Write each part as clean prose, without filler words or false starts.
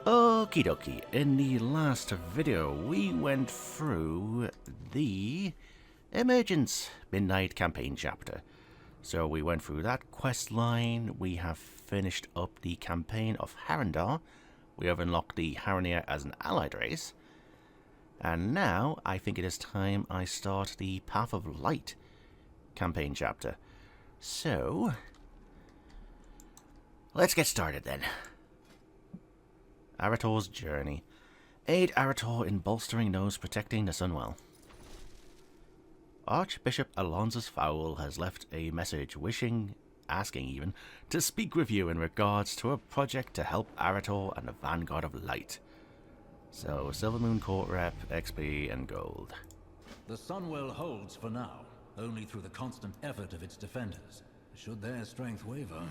Okie dokie, in the last video we went through the Emergence Midnight campaign chapter. So we went through that quest line, we have finished up the campaign of Arator, we have unlocked the Arator as an allied race, and now I think it is time I start the Path of Light campaign chapter. So, let's get started then. Arator's journey. Aid Arator in bolstering those protecting the Sunwell. Archbishop Alonsus Fowl has left a message asking even, to speak with you in regards to a project to help Arator and the Vanguard of Light. So, Silvermoon Court Rep, XP, and gold. The Sunwell holds for now, only through the constant effort of its defenders. Should their strength waver...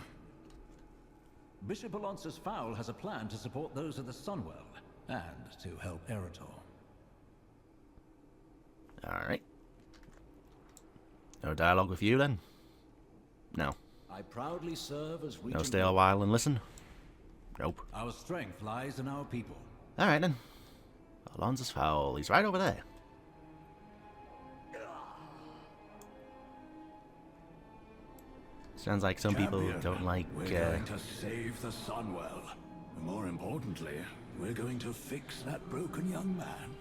Bishop Alonsus Fowl has a plan to support those of the Sunwell, and to help Arator. Alright. No dialogue with you then? No. I proudly serve as no stay a while and listen? Nope. Our strength lies in our people. Alright then. Alonsus Fowl, he's right over there. Sounds like some people don't like... We're going to save the Sunwell. More importantly, we're going to fix that broken young man.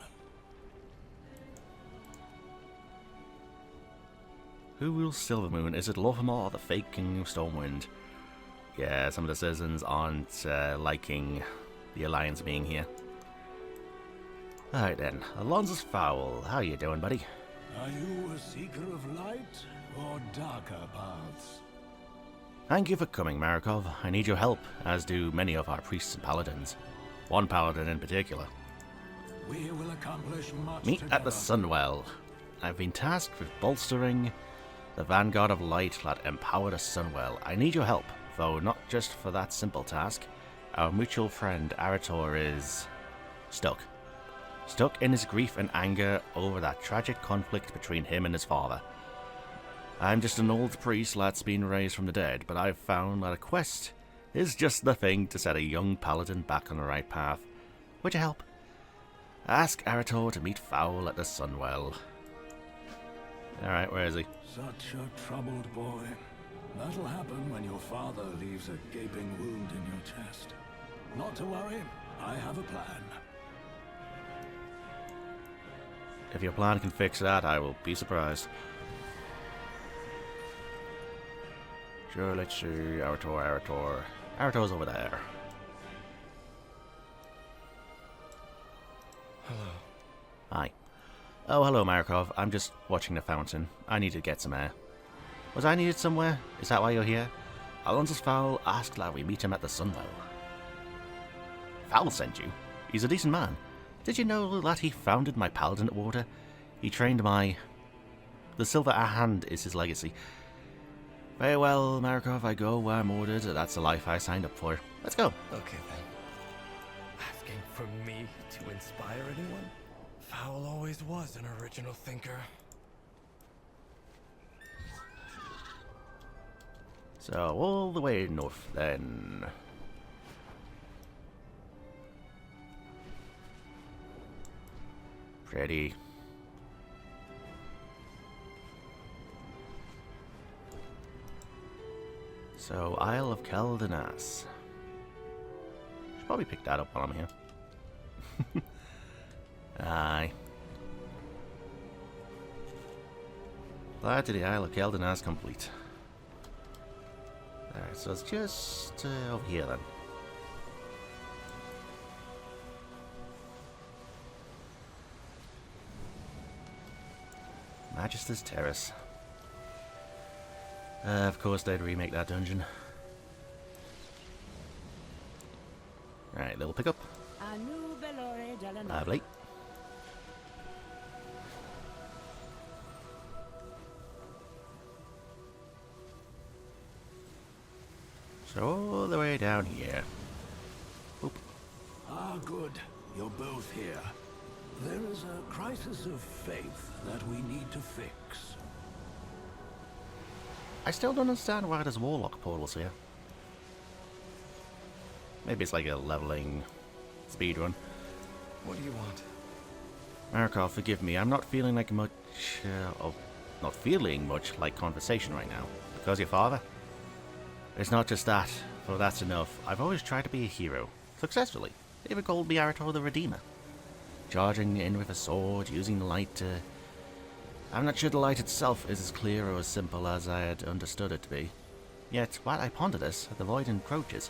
Who rules Silvermoon? Is it lor'themar, the fake King of Stormwind? Yeah, some of the citizens aren't liking the Alliance being here. Alright then, Alonsus Fowl, how you doing, buddy? Are you a seeker of light or darker paths? Thank you for coming, Marikov. I need your help, as do many of our priests and paladins. One paladin in particular. We will accomplish much Meet together. at the Sunwell. I've been tasked with bolstering the Vanguard of Light that empower the Sunwell. I need your help, though not just for that simple task. Our mutual friend Arator is... stuck. Stuck in his grief and anger over that tragic conflict between him and his father. I'm just an old priest that's been raised from the dead, but I've found that a quest is just the thing to set a young paladin back on the right path. Would you help? Ask Arator to meet Fowl at the Sunwell. Alright, where is he? Such a troubled boy. That'll happen when your father leaves a gaping wound in your chest. Not to worry, I have a plan. If your plan can fix that, I will be surprised. Sure, let's see. Arator. Arator's over there. Hello. Hi. Oh, hello, Marikov. I'm just watching the fountain. I need to get some air. Was I needed somewhere? Is that why you're here? Alonsus Fowl asked that we meet him at the Sunwell. Fowl sent you? He's a decent man. Did you know that he founded my paladin order? He trained my... The silver hand is his legacy. Very well, Marikov, I go where I'm ordered. That's the life I signed up for. Let's go. Okay then. Asking for me to inspire anyone? Fowl always was an original thinker. So, all the way north, then. Pretty. So, Isle of Keldanas. Should probably pick that up while I'm here. Aye. Flight to the Isle of Keldanas complete. Alright, so it's just over here then. Magister's Terrace. Of course they'd remake that dungeon. Right, little pickup. Lovely. So all the way down here. Oop. Ah, good. You're both here. There is a crisis of faith that we need to fix. I still don't understand why there's warlock portals here. Maybe it's like a leveling speedrun. What do you want? Markov, forgive me. I'm not feeling like much... not feeling much like conversation right now. Because your father? It's not just that, for that's enough. I've always tried to be a hero. Successfully. They even called me Arator the Redeemer. Charging in with a sword, using the light to... I'm not sure the light itself is as clear or as simple as I had understood it to be. Yet, while I ponder this, the void encroaches.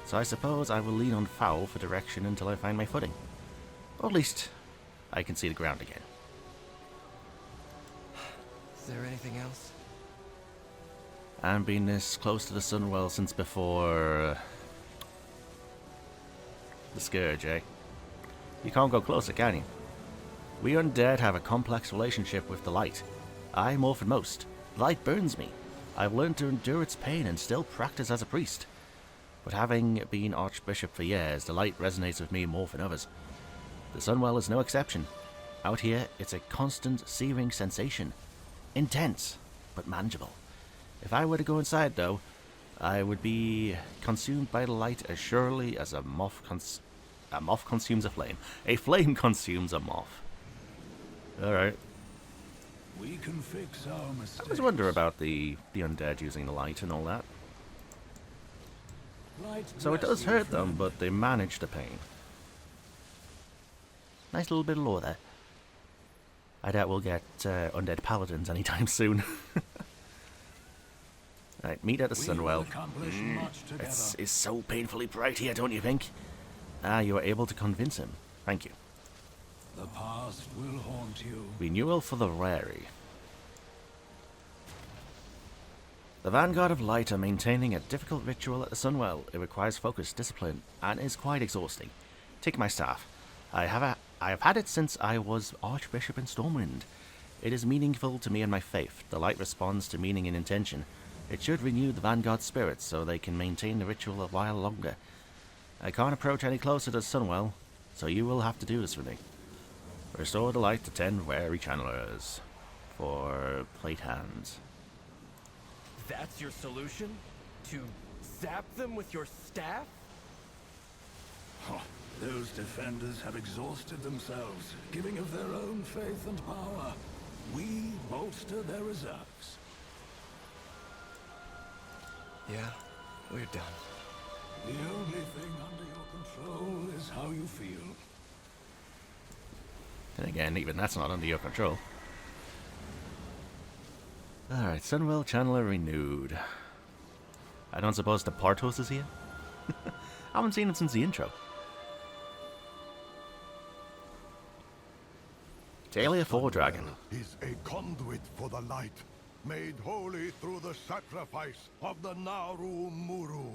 So I suppose I will lean on Fowl for direction until I find my footing. Or at least, I can see the ground again. Is there anything else? I haven't been this close to the Sunwell since before... the Scourge, eh? You can't go closer, can you? We undead have a complex relationship with the light. I more than most. The light burns me. I've learned to endure its pain and still practice as a priest. But having been Archbishop for years, the light resonates with me more than others. The Sunwell is no exception. Out here, it's a constant searing sensation. Intense, but manageable. If I were to go inside, though, I would be consumed by the light as surely as a moth consumes a flame. A flame consumes a moth. Alright. We can fix our mistakes. I always wonder about the undead using the light and all that. Light So it bless does you, hurt them, friend. but they manage the pain. Nice little bit of lore there. I doubt we'll get undead paladins anytime soon. Right, meet at the We will Sunwell. accomplish much together. It's so painfully bright here, don't you think? Ah, you were able to convince him. Thank you. The past will haunt you. Renewal for the wary. The Vanguard of Light are maintaining a difficult ritual at the Sunwell. It requires focus, discipline, and is quite exhausting. Take my staff. I have had it since I was Archbishop in Stormwind. It is meaningful to me and my faith. The light responds to meaning and intention. It should renew the Vanguard spirits so they can maintain the ritual a while longer. I can't approach any closer to the Sunwell, so you will have to do this for me. Restore the light to 10 wary channelers. For plate hands. That's your solution? To zap them with your staff? Huh. Those defenders have exhausted themselves, giving of their own faith and power. We bolster their reserves. Yeah, we're done. The only thing under your control is how you feel. Then again, even that's not under your control. Alright, Sunwell Channeler renewed. I don't suppose the Partos is here? I haven't seen him since the intro. Talia 4 Dragon. Is a conduit for the light, made holy through the sacrifice of the Naru Muru.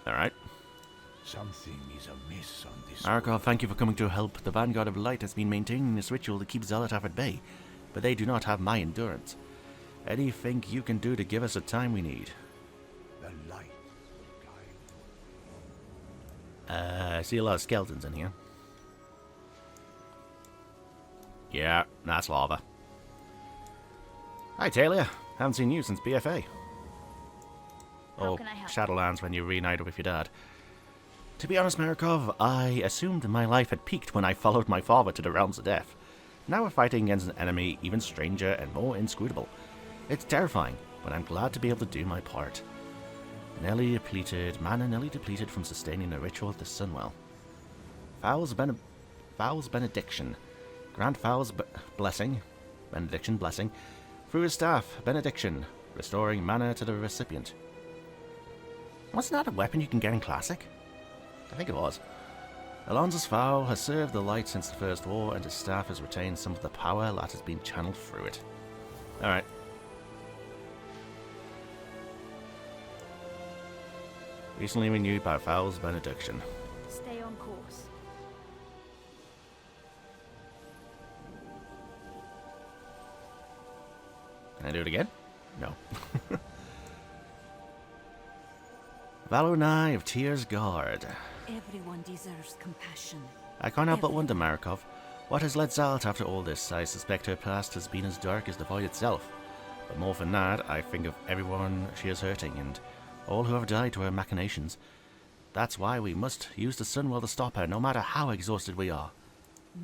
Alright. Something is amiss on this. Markov, thank you for coming to help. The Vanguard of Light has been maintaining this ritual to keep Xal'atath at bay, but they do not have my endurance. Anything you can do to give us the time we need? The light. I see a lot of skeletons in here. Yeah, that's lava. Hi, Talia. Haven't seen you since BFA. How Or can I help? Shadowlands when you reunited with your dad. To be honest, Markov, I assumed my life had peaked when I followed my father to the realms of death. Now we're fighting against an enemy even stranger and more inscrutable. It's terrifying, but I'm glad to be able to do my part. Mana nearly depleted from sustaining the ritual at the Sunwell. Fowl's benediction. Grant Fowl's benediction blessing, through his staff, benediction, restoring mana to the recipient. Wasn't that a weapon you can get in Classic? I think it was. Alonso's Fowl has served the light since the First War, and his staff has retained some of the power that has been channeled through it. Alright. Recently renewed by Fowl's benediction. Stay on course. Can I do it again? No. Valonai of Tyr's Guard. Everyone deserves compassion. I can't help but wonder, Markov, what has led Xal'atath after all this? I suspect her past has been as dark as the void itself. But more than that, I think of everyone she is hurting and all who have died to her machinations. That's why we must use the Sunwell to stop her, no matter how exhausted we are.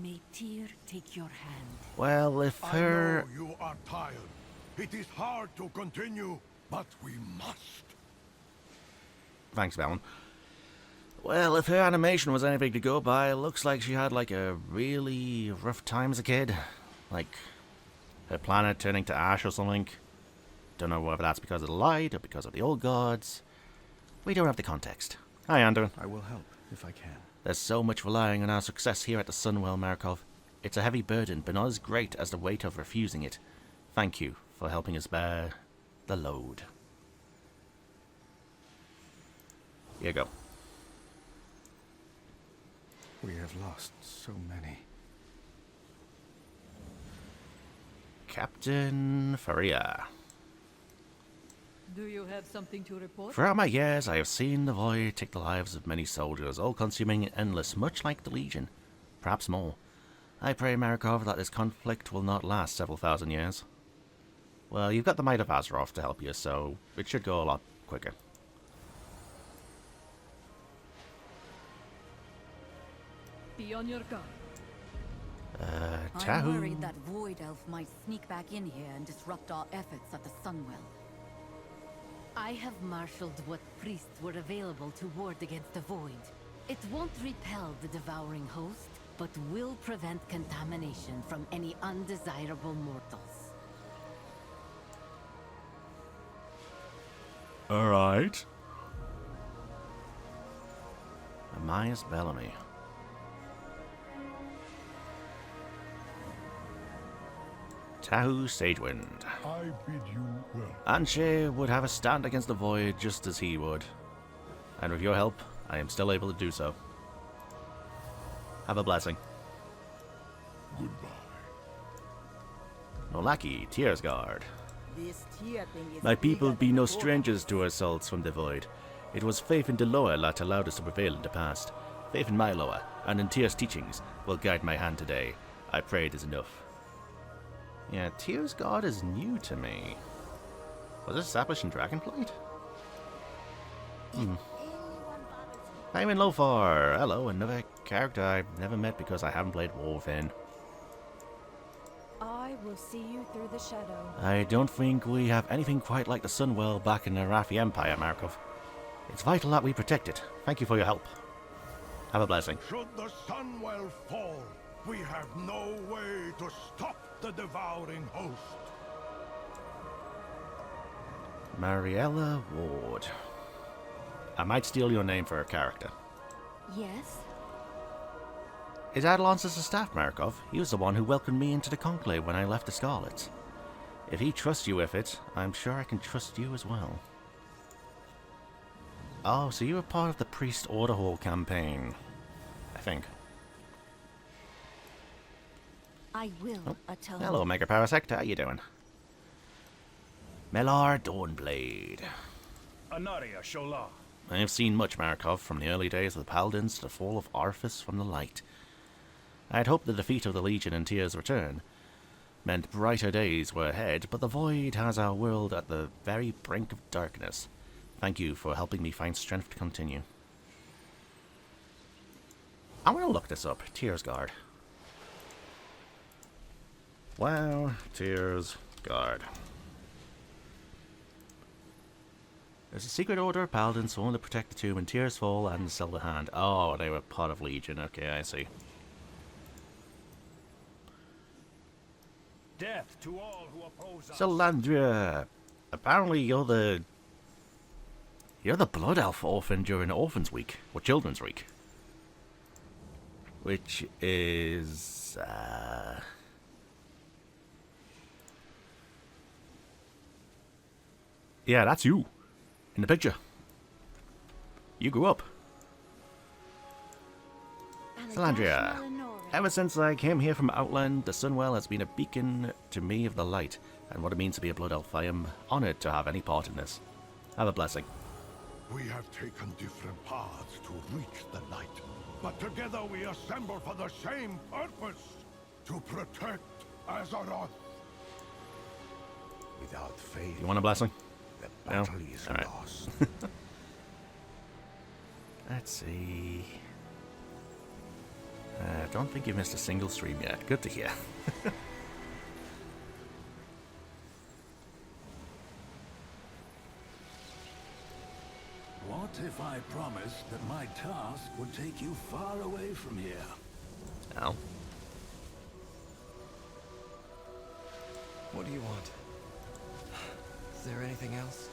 May Tyr take your hand. Well, if her... I know you are tired. It is hard to continue, but we must. Thanks, Valen. Well, if her animation was anything to go by, it looks like she had, like, a really rough time as a kid. Like, her planet turning to ash or something. Don't know whether that's because of the light or because of the old gods. We don't have the context. Hi, Andrew. I will help if I can. There's so much relying on our success here at the Sunwell, Markov. It's a heavy burden, but not as great as the weight of refusing it. Thank you for helping us bear the load. Here you go. We have lost so many. Captain Faria. Do you have something to report? Throughout my years, I have seen the Void take the lives of many soldiers, all-consuming and endless, much like the Legion. Perhaps more. I pray, Markov, that this conflict will not last several thousand years. Well, you've got the Might of Azeroth to help you, so it should go a lot quicker. Be on your guard. Tahu. I'm worried that Void Elf might sneak back in here and disrupt our efforts at the Sunwell. I have marshaled what priests were available to ward against the Void. It won't repel the devouring host, but will prevent contamination from any undesirable mortals. Alright. Amias Bellamy. Tahu Sagewind. I bid you well. Anshe would have a stand against the Void just as he would. And with your help, I am still able to do so. Have a blessing. Goodbye. Nolaki, Tiersguard. This Tyr thing is My people bigger be than no the strangers to assaults from the Void. It was faith in Deloa that allowed us to prevail in the past. Faith in my Loa, and in Tyr's teachings, will guide my hand today. I pray it is enough. Yeah, Tiersguard is new to me. Was it established in Dragonflight? I'm in Lofar. Hello, another character I've never met because I haven't played Warfin. I will see you through the shadow. I don't think we have anything quite like the Sunwell back in the Arathi Empire, Markov. It's vital that we protect it. Thank you for your help. Have a blessing. Should the Sunwell fall, we have no way to stop the devouring host. Mariella Ward. I might steal your name for a character. Yes? Is Adelon's staff, Markov? He was the one who welcomed me into the Conclave when I left the Scarlets. If he trusts you with it, I'm sure I can trust you as well. Oh, so you were part of the Priest Order Hall campaign. I think. I will atone. Hello, Mega Parasect. How you doing? Melar Dawnblade. Anaria Shola. I have seen much, Markov, from the early days of the Paladins to the fall of Arthas from the Light. I had hoped the defeat of the Legion and Tyr's return meant brighter days were ahead, but the Void has our world at the very brink of darkness. Thank you for helping me find strength to continue. I'm gonna look this up. Tiersguard. Wow, Tiersguard. There's a secret order of paladins sworn to protect the tomb in Tyr's Fall and sell the hand. Oh, they were part of Legion. Okay, I see. Death to all who oppose us. Salandria. Apparently you're the Blood Elf orphan during Orphans Week, or Children's Week. Which is... Yeah, that's you. In the picture. You grew up. Salandria. Ever since I came here from Outland, the Sunwell has been a beacon to me of the light, and what it means to be a Blood Elf. I am honored to have any part in this. Have a blessing. We have taken different paths to reach the light, but together we assemble for the same purpose, to protect Azeroth. Without faith, You want a blessing? The No? battle is Alright. lost. Let's see. I don't think you missed a single stream yet. Good to hear. What if I promised that my task would take you far away from here? Now, What do you want? Is there anything else?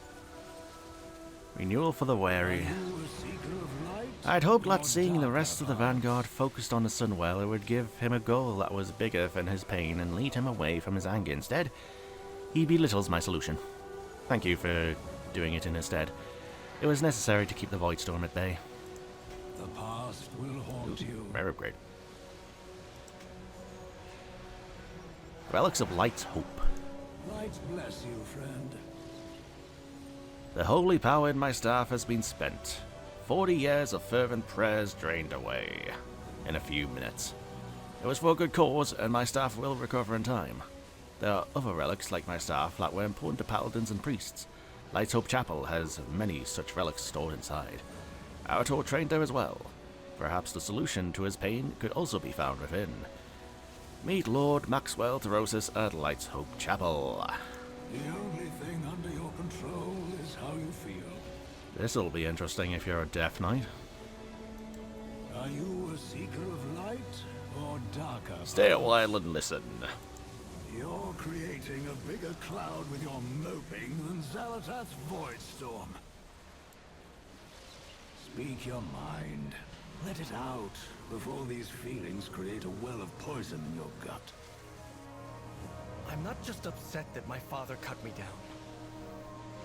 renewal for the Are wary. you a seeker of light? I'd hoped that or seeing the darker rest of the paths? Vanguard focused on the Sunwell, it would give him a goal that was bigger than his pain and lead him away from his anger. Instead, he belittles my solution. Thank you for doing it in his stead. It was necessary to keep the voidstorm at bay. The past will haunt you. Very great. Relics of Light's Hope. Light bless you, friend. The holy power in my staff has been spent. 40 years of fervent prayers drained away in a few minutes. It was for a good cause, and my staff will recover in time. There are other relics like my staff that were important to paladins and priests. Light's Hope Chapel has many such relics stored inside. Arator trained there as well. Perhaps the solution to his pain could also be found within. Meet Lord Maxwell Terosis at Light's Hope Chapel. The only thing under your control is how you feel. This'll be interesting if you're a Death Knight. Are you a seeker of light or darker? Stay a while and listen. You're creating a bigger cloud with your moping than Xal'atath's voidstorm. Speak your mind. Let it out before these feelings create a well of poison in your gut. I'm not just upset that my father cut me down.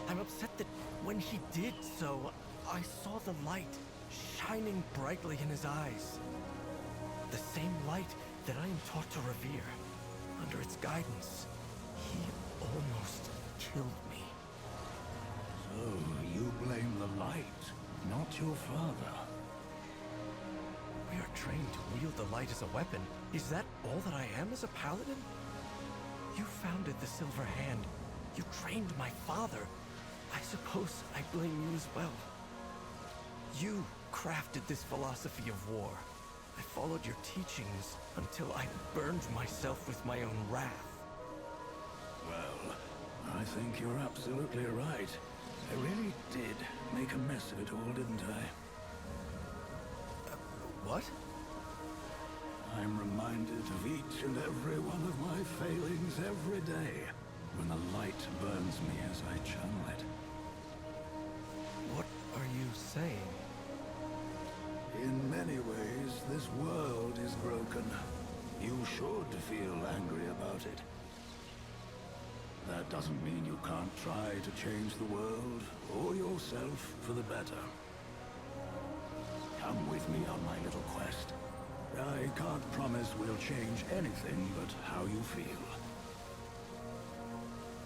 I'm upset that when he did so, I saw the light shining brightly in his eyes. The same light that I am taught to revere. Under its guidance, he almost killed me. So you blame the light, not your father. We are trained to wield the light as a weapon. Is that all that I am as a paladin? You founded the Silver Hand. You trained my father. I suppose I blame you as well. You crafted this philosophy of war. I followed your teachings until I burned myself with my own wrath. Well, I think you're absolutely right. I really did make a mess of it all, didn't I? What? I'm reminded of each and every one of my failings every day when the light burns me as I channel it. What are you saying? In many ways, this world is broken. You should feel angry about it. That doesn't mean you can't try to change the world or yourself for the better. Come with me on my little quest. I can't promise we'll change anything but how you feel.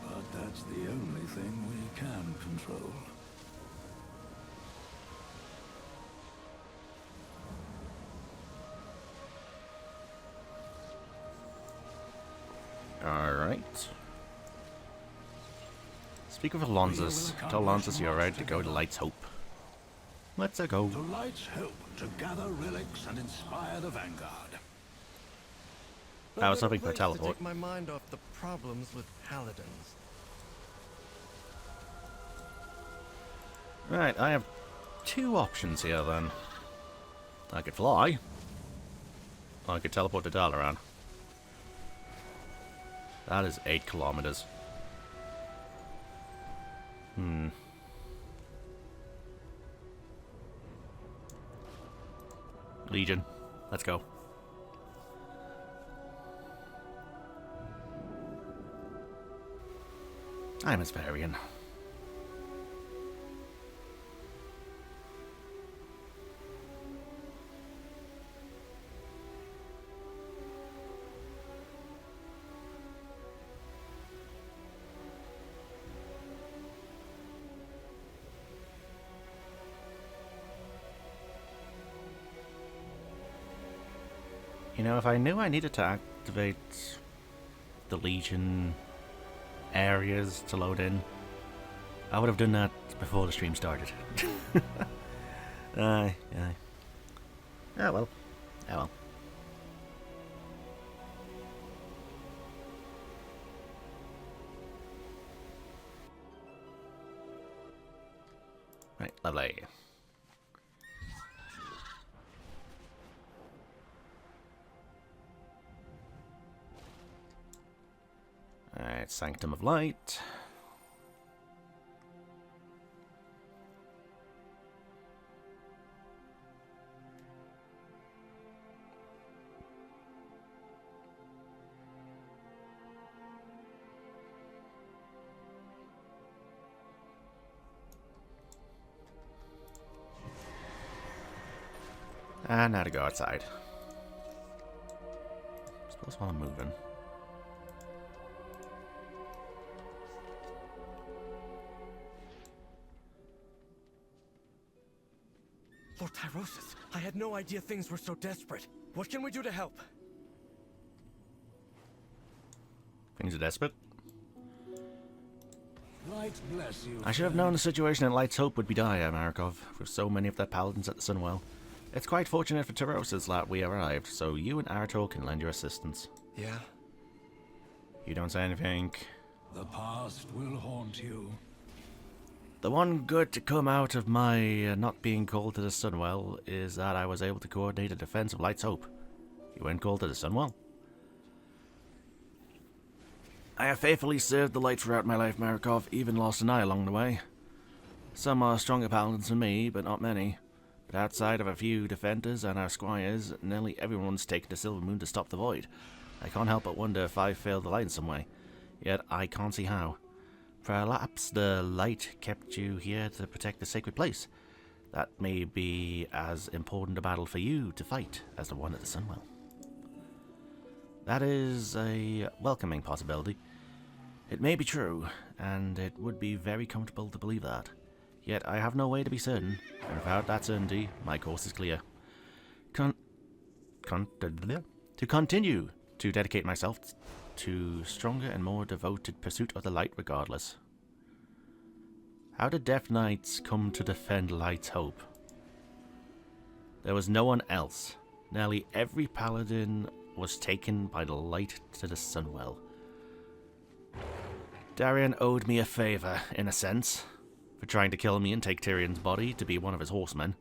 But that's the only thing we can control. Alright. Speak with Alonzus. Tell Alonzus you're ready to go to Light's Hope. Let's go. To Light's Hope to gather relics and inspire the Vanguard. I was hoping A for a place to teleport. take my mind off the problems with paladins. Right, I have two options here then. I could fly. Or I could teleport to Dalaran. That is 8 kilometers. Legion. Let's go. I'm Aspharian. You know, if I knew I needed to activate the Legion areas to load in, I would have done that before the stream started. Aye. Oh well. Oh well. Right, lovely. Alright, Sanctum of Light. And now to go outside. Suppose while I'm moving. Lord Tyrosus, I had no idea things were so desperate. What can we do to help? Things are desperate. Light bless you. I should have known the situation in Light's Hope would be dire, Markov, with so many of their paladins at the Sunwell. It's quite fortunate for Tyrosus that we arrived, so you and Arator can lend your assistance. Yeah? You don't say anything. The past will haunt you. The one good to come out of my not being called to the Sunwell is that I was able to coordinate a defense of Light's Hope. You weren't called to the Sunwell? I have faithfully served the light throughout my life, Markov, even lost an eye along the way. Some are stronger paladins than me, but not many. But outside of a few defenders and our squires, nearly everyone's taken to Silver Moon to stop the void. I can't help but wonder if I failed the light in some way. Yet I can't see how. Perhaps the light kept you here to protect the sacred place. That may be as important a battle for you to fight as the one at the Sunwell. That is a welcoming possibility. It may be true, and it would be very comfortable to believe that. Yet I have no way to be certain, and without that certainty, my course is clear. To continue to dedicate myself to stronger and more devoted pursuit of the light regardless. How did Death Knights come to defend Light's Hope? There was no one else. Nearly every paladin was taken by the light to the Sunwell. Darian owed me a favor, in a sense, for trying to kill me and take Tyrion's body to be one of his horsemen.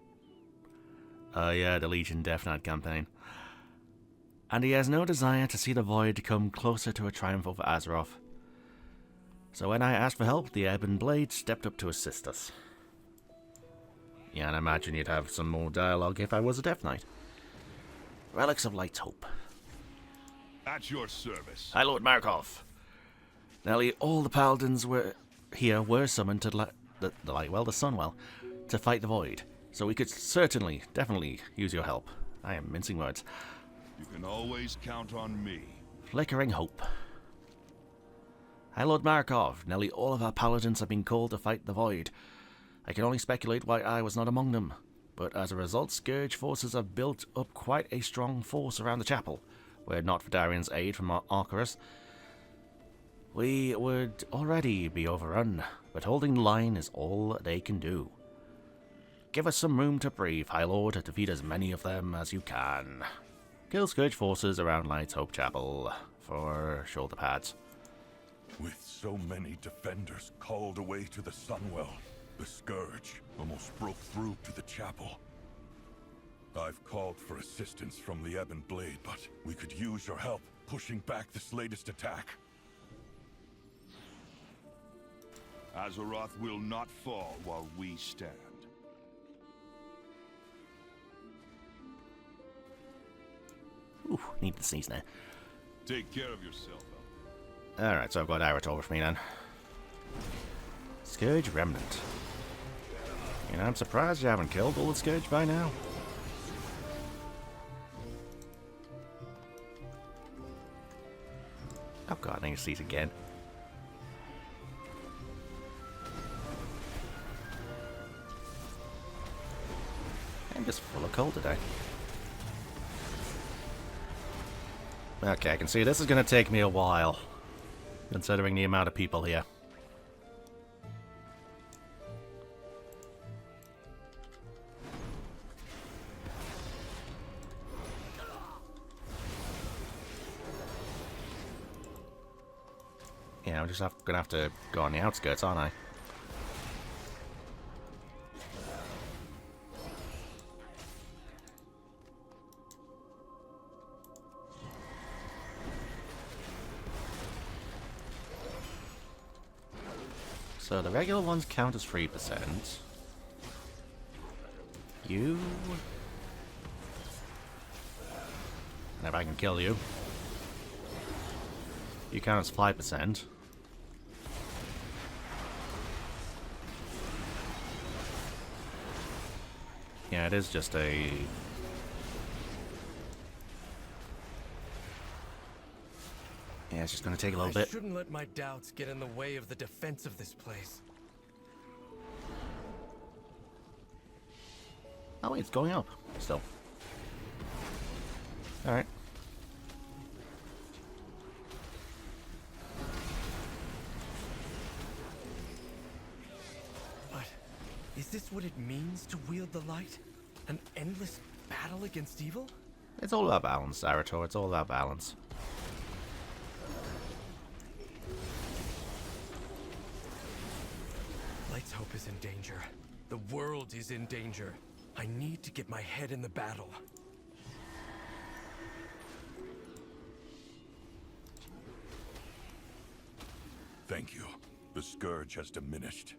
Yeah, the Legion Death Knight campaign. And he has no desire to see the Void come closer to a triumph over Azeroth. So when I asked for help, the Ebon Blade stepped up to assist us. Yeah, and I imagine you'd have some more dialogue if I was a Death Knight. Relics of Light's Hope. At your service. Hi, Lord Markov. Nearly all the paladins were summoned to the Sunwell, to fight the Void. So we could definitely use your help. I am mincing words. You can always count on me. Flickering hope. Hi, Lord Markov. Nearly all of our paladins have been called to fight the Void. I can only speculate why I was not among them. But as a result, Scourge forces have built up quite a strong force around the chapel. Were it not for Darian's aid from Arcturus, we would already be overrun. But holding the line is all they can do. Give us some room to breathe, High Lord, to defeat as many of them as you can. Kill Scourge forces around Light's Hope Chapel for shoulder pads. With so many defenders called away to the Sunwell, the Scourge almost broke through to the chapel. I've called for assistance from the Ebon Blade, but we could use your help pushing back this latest attack. Azeroth will not fall while we stand. Ooh, need to sneeze now. Take care of yourself, Alright, so I've got Arator with me then. Scourge Remnant. You know, I'm surprised you haven't killed all the Scourge by now. Oh god, I need to sneeze again. I'm just full of cold today. Okay, I can see this is going to take me a while, considering the amount of people here. I'm just gonna have to go on the outskirts, aren't I? So the regular ones count as 3%. You... And if I can kill you. You count as 5%. Yeah, it is just a... Yeah, it's just gonna take a little bit. I shouldn't let my doubts get in the way of the defense of this place. Oh wait, it's going up still. Alright. But is this what it means to wield the light? An endless battle against evil? It's all about balance, Arator. It's all about balance. Light's hope is in danger. The world is in danger. I need to get my head in the battle. Thank you. The Scourge has diminished.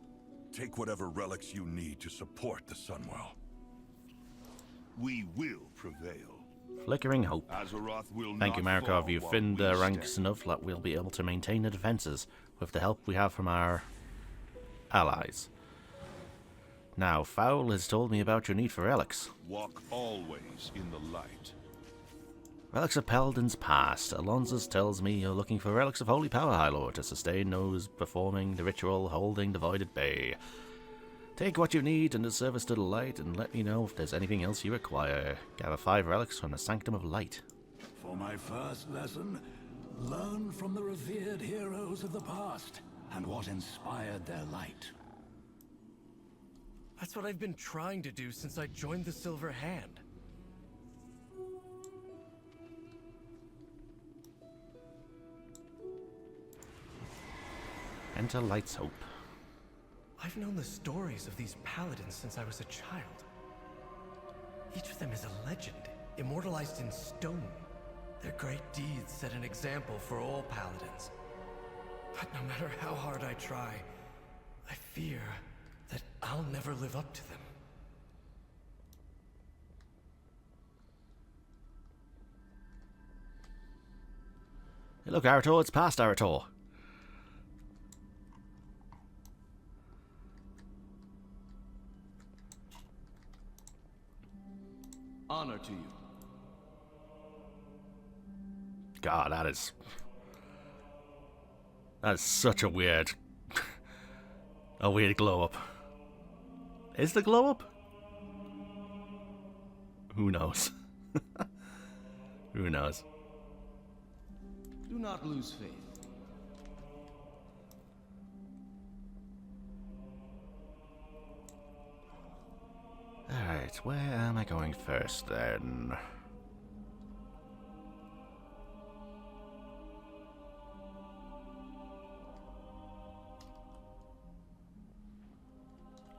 Take whatever relics you need to support the Sunwell. We will prevail. Flickering hope. Azeroth will Thank you, not Markov. fall You've while thinned we ranks stand. enough that we'll be able to maintain the defenses with the help we have from our allies. Now, Foul has told me about your need for relics. Walk always in the light. Relics of Paladin's past. Alonzus tells me you're looking for relics of holy power, High Lord, to sustain those performing the ritual holding the Voided Bay. Take what you need in the service to the light and let me know if there's anything else you require. Gather 5 relics from the Sanctum of Light. For my first lesson, learn from the revered heroes of the past and what inspired their light. That's what I've been trying to do since I joined the Silver Hand. Enter Light's Hope. I've known the stories of these paladins since I was a child. Each of them is a legend, immortalized in stone. Their great deeds set an example for all paladins. But no matter how hard I try, I fear that I'll never live up to them. Hey, look, Arator, it's past Arator. Honor to you. God, that is such a weird glow up. Is the glow up? Who knows? Who knows? Do not lose faith. Alright, where am I going first then?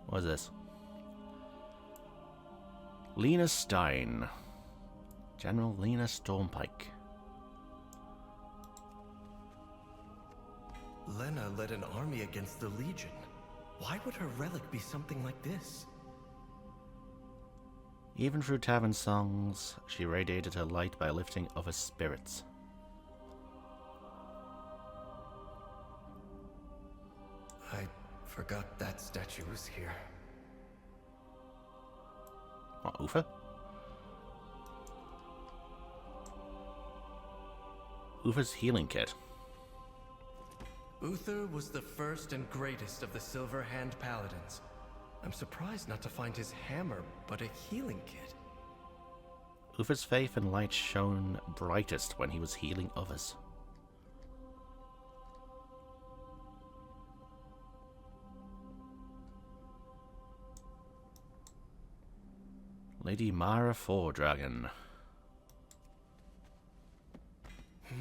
What is this? Lena Stein. General Lena Stormpike. Lena led an army against the Legion. Why would her relic be something like this? Even through tavern songs, she radiated her light by lifting other spirits. I forgot that statue was here. What, Ufa? Ufa's healing kit. Uther was the first and greatest of the Silver Hand Paladins. I'm surprised not to find his hammer, but a healing kit. Ufa's faith and light shone brightest when he was healing others. Lady Mara Foredragon.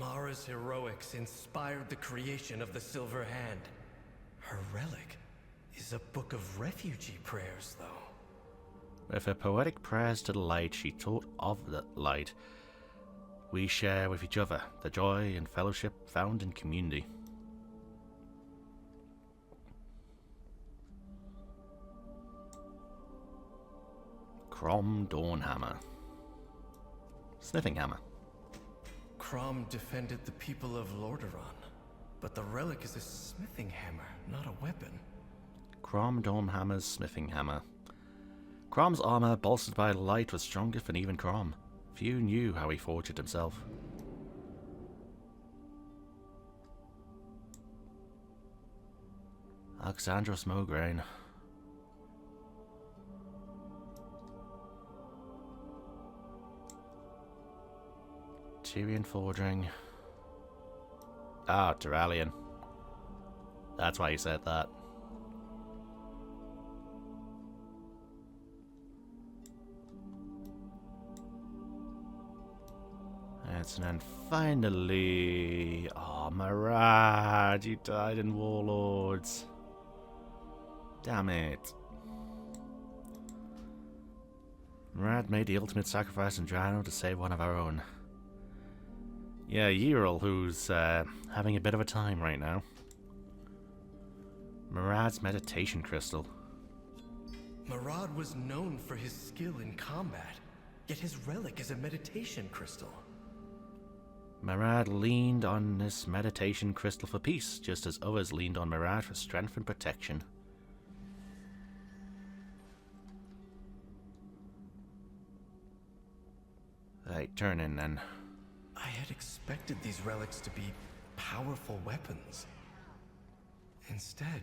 Mara's heroics inspired the creation of the Silver Hand. Her relic is a book of refugee prayers, though. With her poetic prayers to the light, she taught of the light we share with each other, the joy and fellowship found in community. Crom Dawnhammer. Smithing hammer. Crom defended the people of Lor'themar, but the relic is a smithing hammer, not a weapon. Crom Dawnhammer's smithing hammer. Crom's armor, bolstered by light, was stronger than even Crom. Few knew how he forged it himself. Alexandros Mograine. Tyrian Forging. Ah, Duralian. That's why you said that. And then finally... Oh, Marad, you died in Warlords. Damn it. Marad made the ultimate sacrifice in Drano to save one of our own. Yeah, Yril, who's having a bit of a time right now. Marad's meditation crystal. Marad was known for his skill in combat, yet his relic is a meditation crystal. Marad leaned on this meditation crystal for peace, just as others leaned on Marad for strength and protection. Right, turn in then. I had expected these relics to be powerful weapons. Instead,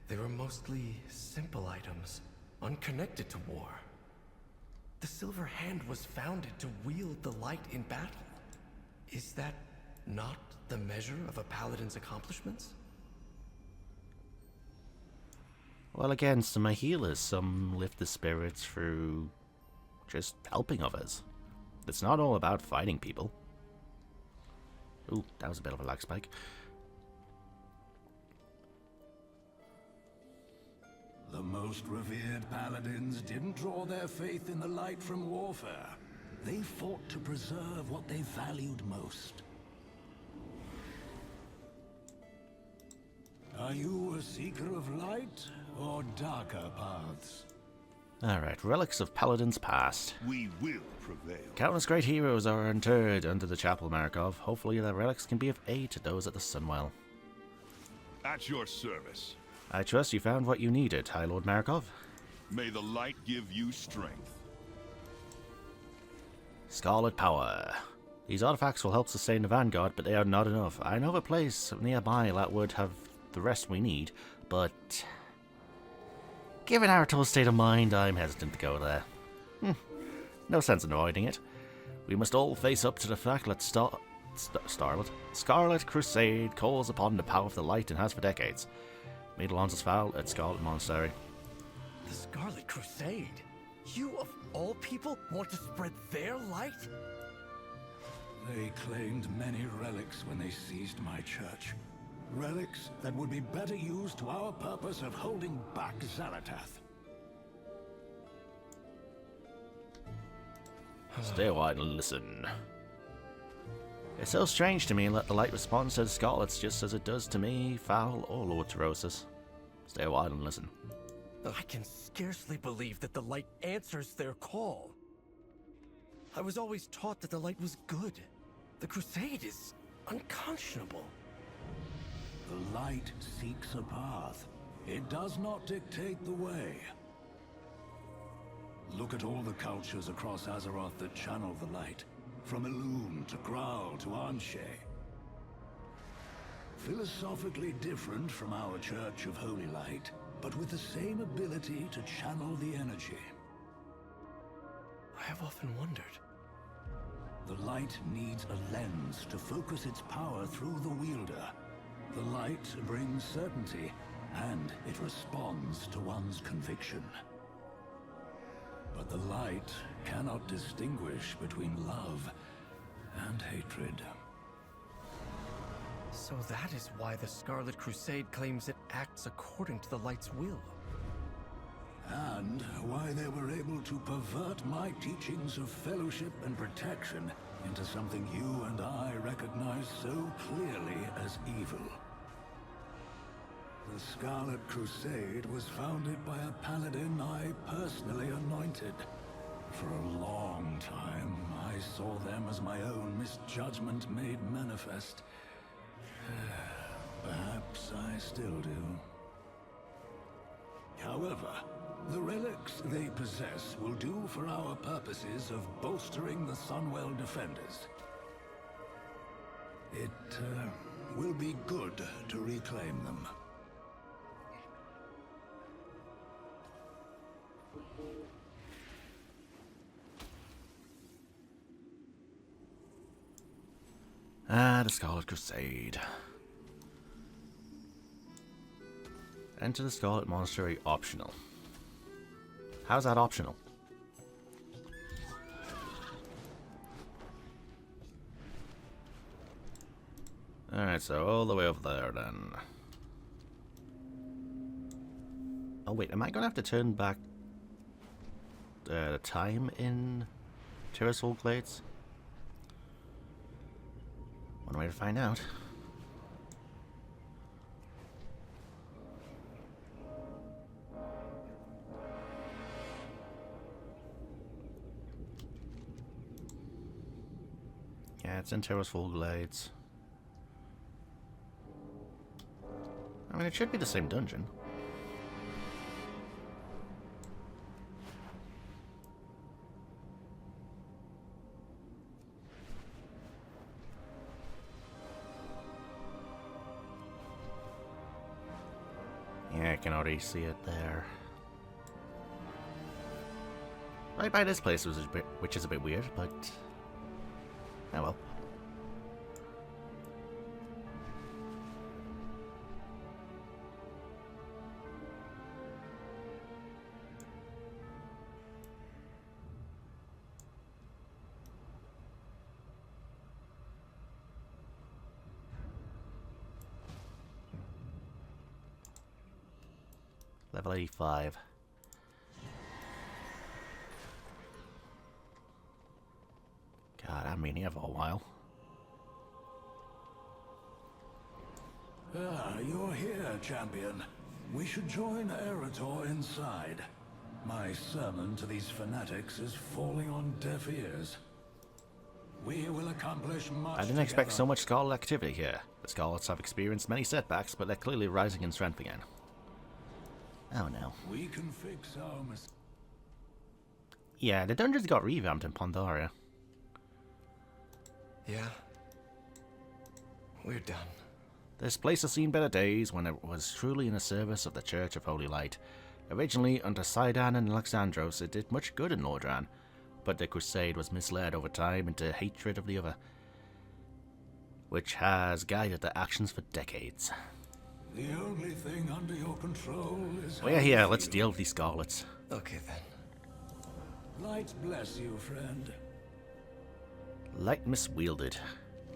they were mostly simple items, unconnected to war. The Silver Hand was founded to wield the light in battle. Is that not the measure of a paladin's accomplishments? Well, again, some are healers. Some lift the spirits through just helping others. It's not all about fighting people. Ooh, that was a bit of a lag spike. The most revered paladins didn't draw their faith in the light from warfare. They fought to preserve what they valued most. Are you a seeker of light or darker paths? Alright, relics of paladins past. We will prevail. Countless great heroes are interred under the Chapel Markov. Hopefully their relics can be of aid to those at the Sunwell. At your service. I trust you found what you needed, High Lord Markov. May the light give you strength. Scarlet Power. These artifacts will help sustain the Vanguard, but they are not enough. I know of a place nearby that would have the rest we need, but... given Arator's state of mind, I'm hesitant to go there. No sense in avoiding it. We must all face up to the fact that Scarlet Crusade calls upon the power of the light and has for decades. Meet Alonso's Fowl at Scarlet Monastery. The Scarlet Crusade? You, of all people, want to spread their light? They claimed many relics when they seized my church. Relics that would be better used to our purpose of holding back Xal'atath. Stay a while and listen. It's so strange to me that the light responds to the Scarlets just as it does to me, Fowl, or Lord Terosis. Stay a while and listen. I can scarcely believe that the light answers their call. I was always taught that the light was good. The Crusade is unconscionable. The light seeks a path. It does not dictate the way. Look at all the cultures across Azeroth that channel the light. From Elune to Graal to Anshe. Philosophically different from our Church of Holy Light, but with the same ability to channel the energy. I have often wondered. The light needs a lens to focus its power through the wielder. The light brings certainty, and it responds to one's conviction. But the light cannot distinguish between love and hatred. So that is why the Scarlet Crusade claims it acts according to the Light's will. And why they were able to pervert my teachings of fellowship and protection into something you and I recognize so clearly as evil. The Scarlet Crusade was founded by a paladin I personally anointed. For a long time, I saw them as my own misjudgment made manifest. Perhaps I still do. However, the relics they possess will do for our purposes of bolstering the Sunwell defenders. It will be good to reclaim them. Ah, the Scarlet Crusade. Enter the Scarlet Monastery optional. How's that optional? Alright, so all the way over there then. Oh wait, am I gonna have to turn back the time in Terrasoul Glades? One way to find out. Yeah, it's in Terrasoul Glades. I mean, it should be the same dungeon. Yeah, I can already see it there. Right by this place, which is a bit weird, but oh well. Level 85. God, I've been here for a while. Ah, you're here, champion. We should join Arator inside. My sermon to these fanatics is falling on deaf ears. We will accomplish much I didn't expect together. so much Scarlet activity here. The Scarlets have experienced many setbacks, but they're clearly rising in strength again. Oh no. We can fix our mistakes. Yeah, the dungeons got revamped in Pandaria. Yeah. We're done. This place has seen better days when it was truly in the service of the Church of Holy Light. Originally, under Sidon and Alexandros, it did much good in Lordran, but the Crusade was misled over time into hatred of the other, which has guided their actions for decades. The only thing under your control is... We're here, let's deal with these Scarlets. Okay then. Light bless you, friend. Light miswielded.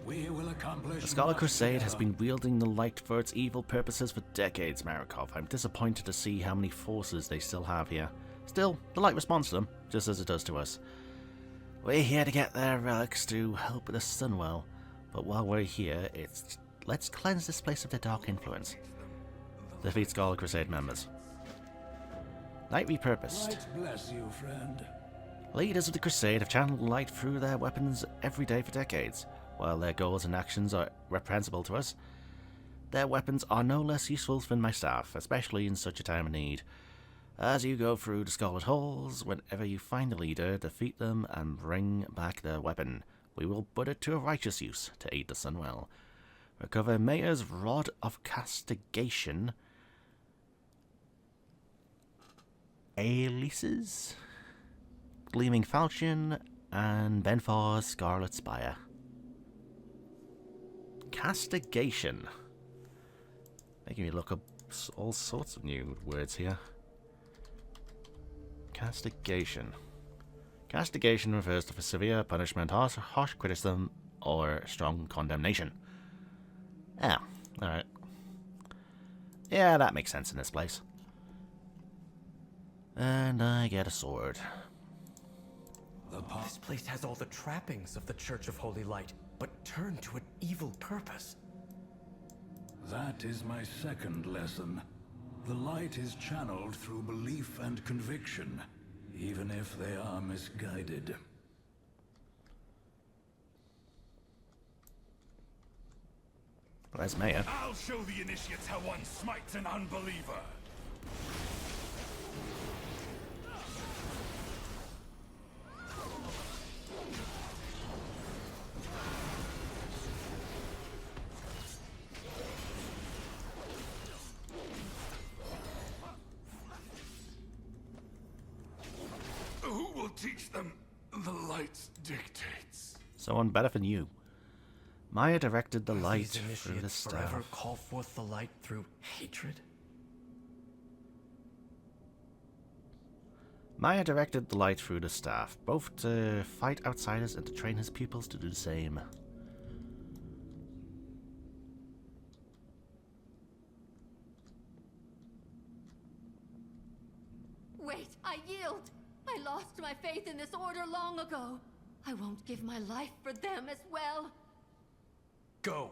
We will accomplish The Scarlet much Crusade has together. been wielding the light for its evil purposes for decades, Marikov. I'm disappointed to see how many forces they still have here. Still, the light responds to them, just as it does to us. We're here to get their relics to help with the Sunwell, but while we're here, let's cleanse this place of the dark influence. Defeat Scarlet Crusade members. Light repurposed. Light bless you, friend. Leaders of the Crusade have channeled light through their weapons every day for decades. While their goals and actions are reprehensible to us, their weapons are no less useful than my staff, especially in such a time of need. As you go through the Scarlet Halls, whenever you find a leader, defeat them and bring back their weapon. We will put it to a righteous use to aid the Sunwell. Recover Mayor's Rod of Castigation, Alice's, Gleaming Falchion, and Benfar's Scarlet Spire. Castigation. Making me look up all sorts of new words here. Castigation. Castigation refers to severe punishment, harsh criticism, or strong condemnation. Ah, alright. Yeah, that makes sense in this place. And I get a sword. This place has all the trappings of the Church of Holy Light, but turned to an evil purpose. That is my second lesson. The light is channeled through belief and conviction, even if they are misguided. Where's Maya? I'll show the initiates how one smites an unbeliever. Who will teach them the light's dictates? Someone better than you. Maya directed the light These through the initiates forever staff. call forth the light through hatred? Maya directed the light through the staff, both to fight outsiders and to train his pupils to do the same. Wait, I yield! I lost my faith in this order long ago. I won't give my life for them as well. Go.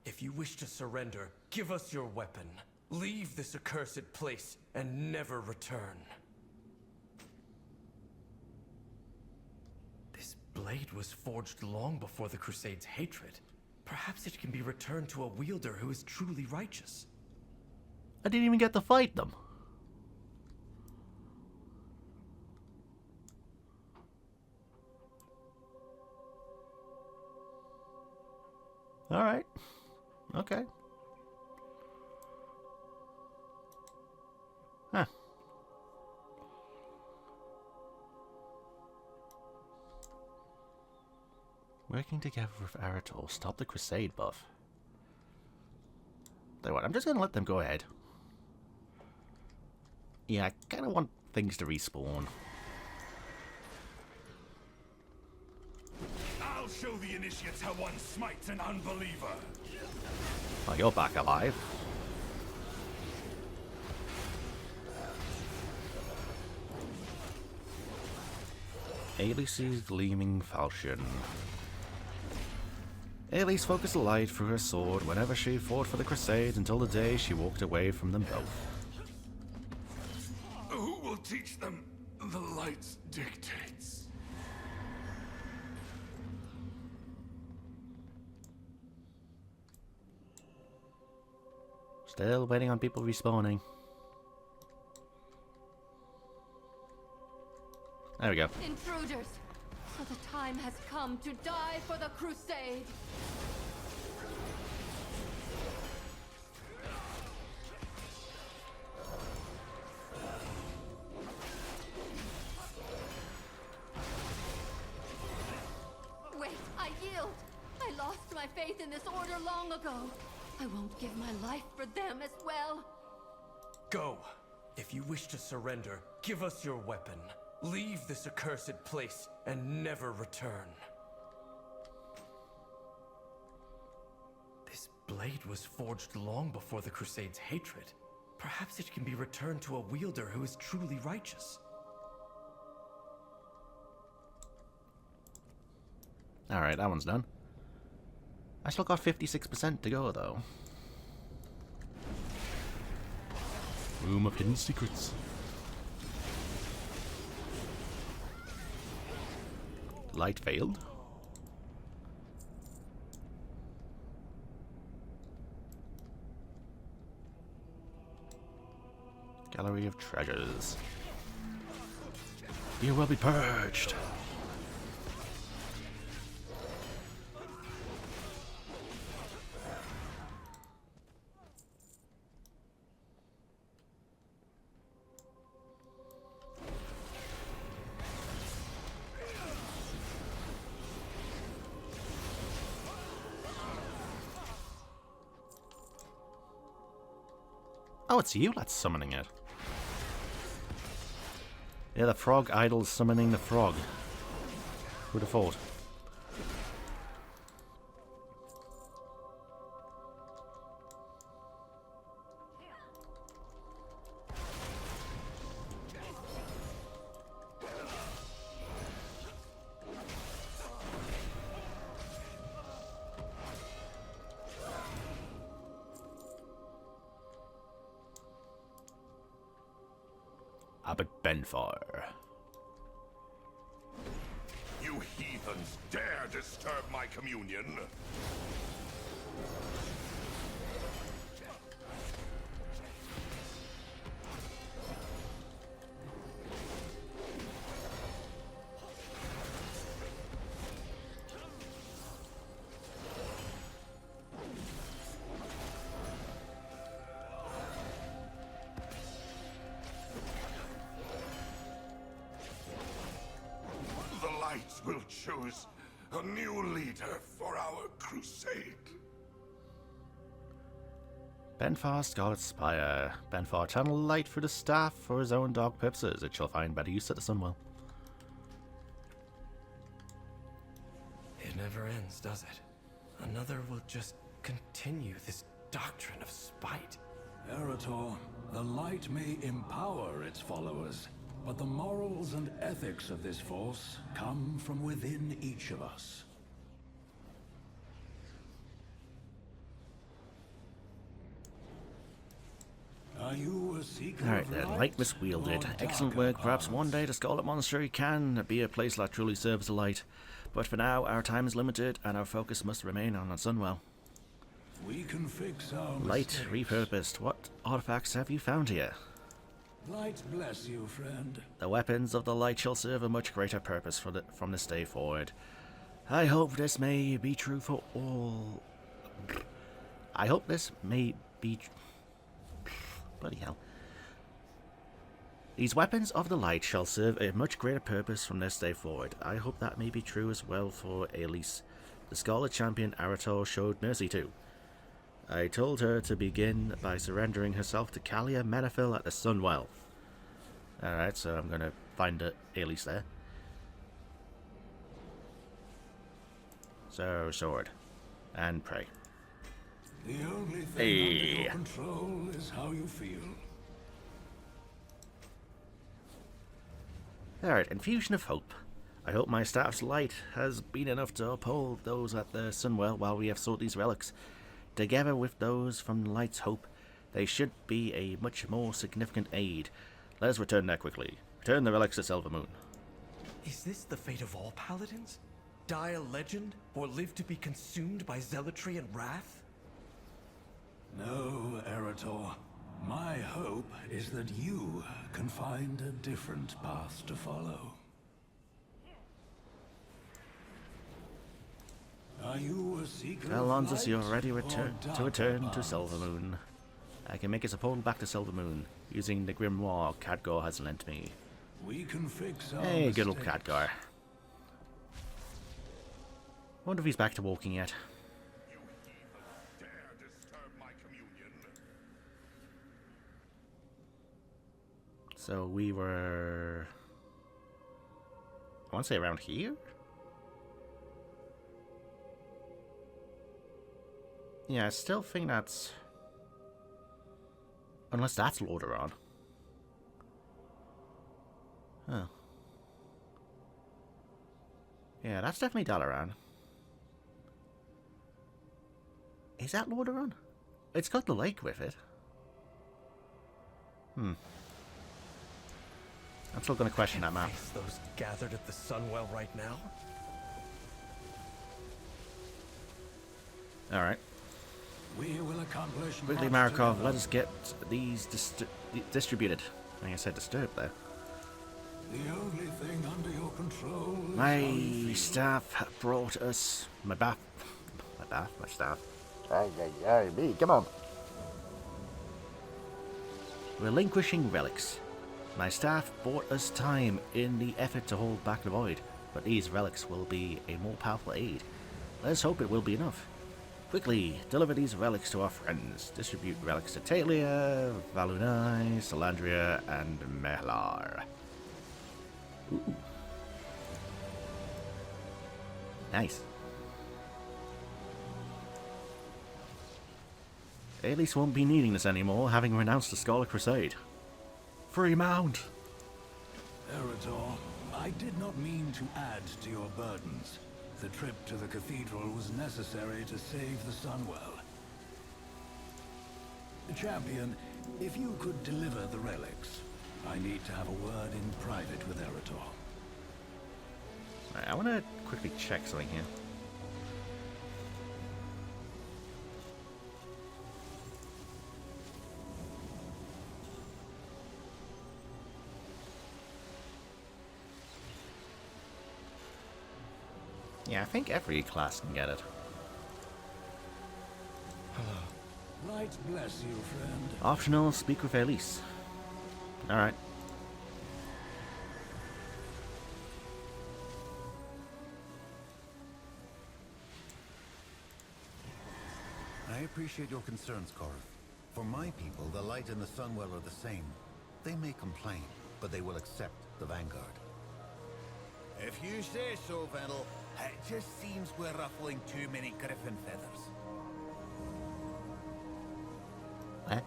If you wish to surrender, give us your weapon. Leave this accursed place and never return. This blade was forged long before the Crusade's hatred. Perhaps it can be returned to a wielder who is truly righteous. I didn't even get to fight them. Alright. Okay. Huh. Working together with Arator, stop the Crusade buff. Tell you what, I'm just going to let them go ahead. Yeah, I kind of want things to respawn. I'll show the initiates how one smites an unbeliever. Oh, you're back alive. Ailey's gleaming falchion. Ailey's focused the light through her sword whenever she fought for the Crusade until the day she walked away from them both. Who will teach them the light's dictates? Still waiting on people respawning. There we go. Intruders! So the time has come to die for the Crusade! Wait, I yield! I lost my faith in this order long ago. I won't give my life for them as well. Go. If you wish to surrender, give us your weapon. Leave this accursed place and never return. This blade was forged long before the Crusade's hatred. Perhaps it can be returned to a wielder who is truly righteous. Alright, that one's done. I still got 56% to go, though. Room of Hidden Secrets. Light failed. Gallery of Treasures. You will be purged. Oh, it's you that's summoning it. Yeah, the frog idol's summoning the frog. Who'd have thought? Abbot Benfar. You heathens dare disturb my communion? Will choose a new leader for our crusade. Benfar Scarlet Spire. Benfar channel light through the staff for his own dark purposes. It shall find better use at the Sunwell. It never ends, does it? Another will just continue this doctrine of spite. Arator, the light may empower its followers, but the morals and ethics of this force come from within each of us. Are you a seeker Alright of then, light light miswielded. or Excellent darker work. Perhaps paths? one day the Scarlet Monastery can be a place that truly serves the light. But for now, our time is limited and our focus must remain on the Sunwell. We can fix our Light mistakes. repurposed. What artifacts have you found here? Light bless you, friend. The weapons of the light shall serve a much greater purpose from this day forward. I hope this may be true for all. I hope this may be. Bloody hell. These weapons of the light shall serve a much greater purpose from this day forward. I hope that may be true as well for Elise. The Scarlet Champion Arator showed mercy to. I told her to begin by surrendering herself to Kalia Menethil at the Sunwell. Alright, so I'm gonna find Elise there. So, sword. And pray. The only thing under your control is how you feel. Alright, infusion of hope. I hope my staff's light has been enough to uphold those at the Sunwell while we have sought these relics. Together with those from Light's hope, they should be a much more significant aid. Let us return there quickly. Return the relics to Silver Moon. Is this the fate of all paladins? Die a legend, or live to be consumed by zealotry and wrath? No, Arator. My hope is that you can find a different path to follow. Are you a seeker Tell of Lonzus you're light ready or to darker return to paths? Silver Moon. I can make us a portal back to Silver Moon, using the grimoire Khadgar has lent me. We can fix our Hey, good old mistakes. Khadgar. Wonder if he's back to walking yet. You heathens dare disturb my communion? So we were... I want to say around here? Yeah, I still think that's... Unless that's Lor'themar. Huh. Yeah, that's definitely Dalaran. Is that Lor'themar? It's got the lake with it. I'm still going to question that map. Face those gathered at the Sunwell right now? Alright. We will accomplish Quickly, much Markov, together. let us get these distributed. I think I said disturbed there. The only thing under your control is how My you feel. staff brought us... My staff. Me, come on. Relinquishing relics. My staff bought us time in the effort to hold back the void, but these relics will be a more powerful aid. Let's hope it will be enough. Quickly, deliver these relics to our friends. Distribute relics to Talia, Valunai, Salandria, and Mehlar. Ooh. Nice. Aelys won't be needing this anymore, having renounced the Scarlet Crusade. Free mount! Arator, I did not mean to add to your burdens. The trip to the cathedral was necessary to save the Sunwell. Champion, if you could deliver the relics, I need to have a word in private with Arator. Right, I want to quickly check something here. Yeah, I think every class can get it. Light bless you, friend. Optional, speak with Elise. Alright. I appreciate your concerns, Korath. For my people, the light and the Sunwell are the same. They may complain, but they will accept the Vanguard. If you say so, Vendel. It just seems we're ruffling too many griffin feathers. What?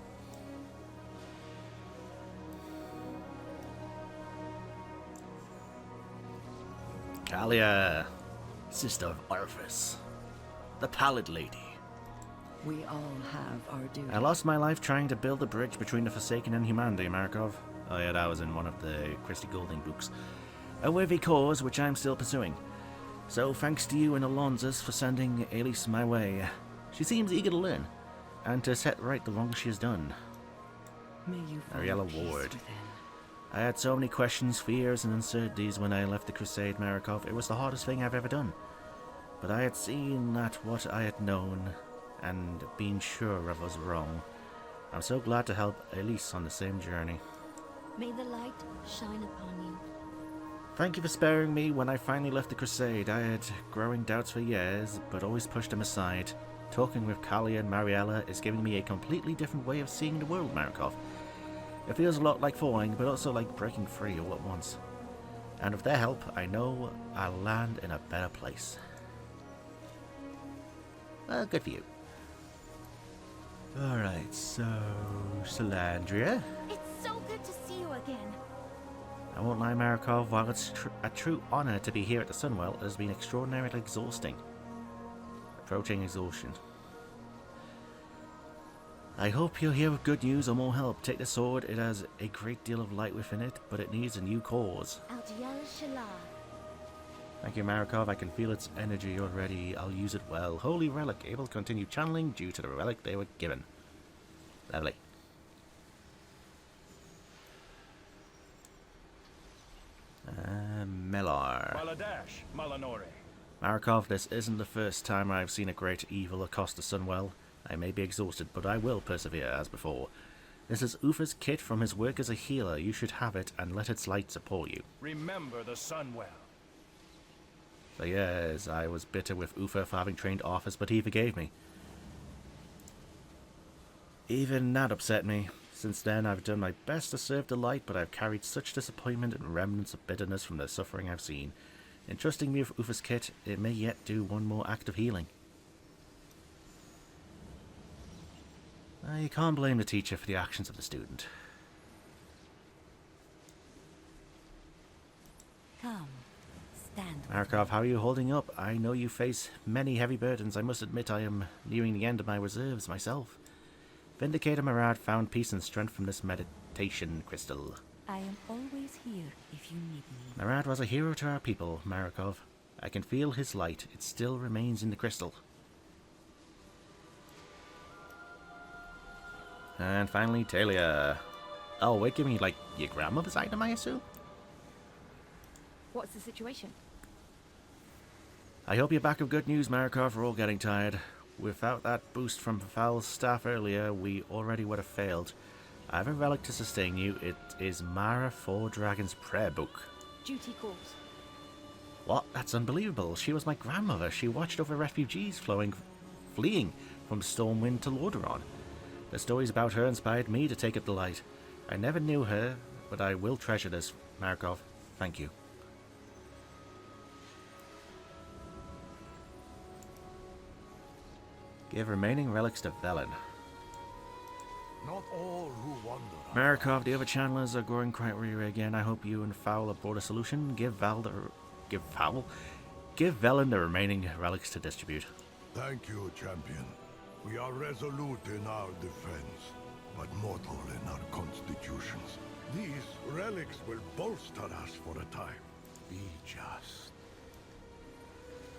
Kalia, sister of Arthas, the Pallid Lady. We all have our duty. I lost my life trying to build a bridge between the Forsaken and humanity, Markov. Oh yeah, that was in one of the Christie Goulding books. A worthy cause which I'm still pursuing. So thanks to you and Alonzus for sending Elise my way. She seems eager to learn, and to set right the wrongs she has done. May you Ariella Ward. I had so many questions, fears, and uncertainties when I left the Crusade, Marikov. It was the hardest thing I've ever done. But I had seen that what I had known and been sure of was wrong. I'm so glad to help Elise on the same journey. May the light shine upon you. Thank you for sparing me when I finally left the Crusade. I had growing doubts for years, but always pushed them aside. Talking with Kalia and Mariella is giving me a completely different way of seeing the world, Marikov. It feels a lot like falling, but also like breaking free all at once. And with their help, I know I'll land in a better place. Well, good for you. Alright, so... Salandria? It's so good to see you again. I won't lie, Marikov, while it's a true honor to be here at the Sunwell, it has been extraordinarily exhausting. Approaching exhaustion. I hope you're here with good news or more help. Take the sword, it has a great deal of light within it, but it needs a new cause. Thank you, Marikov. I can feel its energy already. I'll use it well. Holy relic, able to continue channeling due to the relic they were given. Lovely. Melar. Maladash, Malanore. Marikov, this isn't the first time I've seen a great evil across the Sunwell. I may be exhausted, but I will persevere as before. This is Ufa's kit from his work as a healer. You should have it and let its light support you. Remember the Sunwell. For years, I was bitter with Ufa for having trained Arthas, but he forgave me. Even that upset me. Since then, I've done my best to serve the light, but I've carried such disappointment and remnants of bitterness from the suffering I've seen. In trusting me with Ufa's kit, it may yet do one more act of healing. You can't blame the teacher for the actions of the student. Come, stand. Marikov, how are you holding up? I know you face many heavy burdens. I must admit I am nearing the end of my reserves myself. Vindicator Marad found peace and strength from this meditation crystal. I am always here if you need me. Marad was a hero to our people, Marikov. I can feel his light. It still remains in the crystal. And finally, Talia. Oh, wait, give me, like, your grandmother's item, I assume? What's the situation? I hope you're back with good news, Marikov. We're all getting tired. Without that boost from Val's staff earlier, we already would have failed. I have a relic to sustain you. It is Mara Four Dragon's prayer book. Duty calls. What? That's unbelievable. She was my grandmother. She watched over refugees fleeing from Stormwind to Lordaeron. The stories about her inspired me to take up the light. I never knew her, but I will treasure this, Marikov. Thank you. Give remaining relics to Velen. Not all who wander. Marikov, the other channelers are growing quite weary again. I hope you and Fowl have brought a solution. Give Velen the remaining relics to distribute. Thank you, champion. We are resolute in our defense, but mortal in our constitutions. These relics will bolster us for a time. Be just.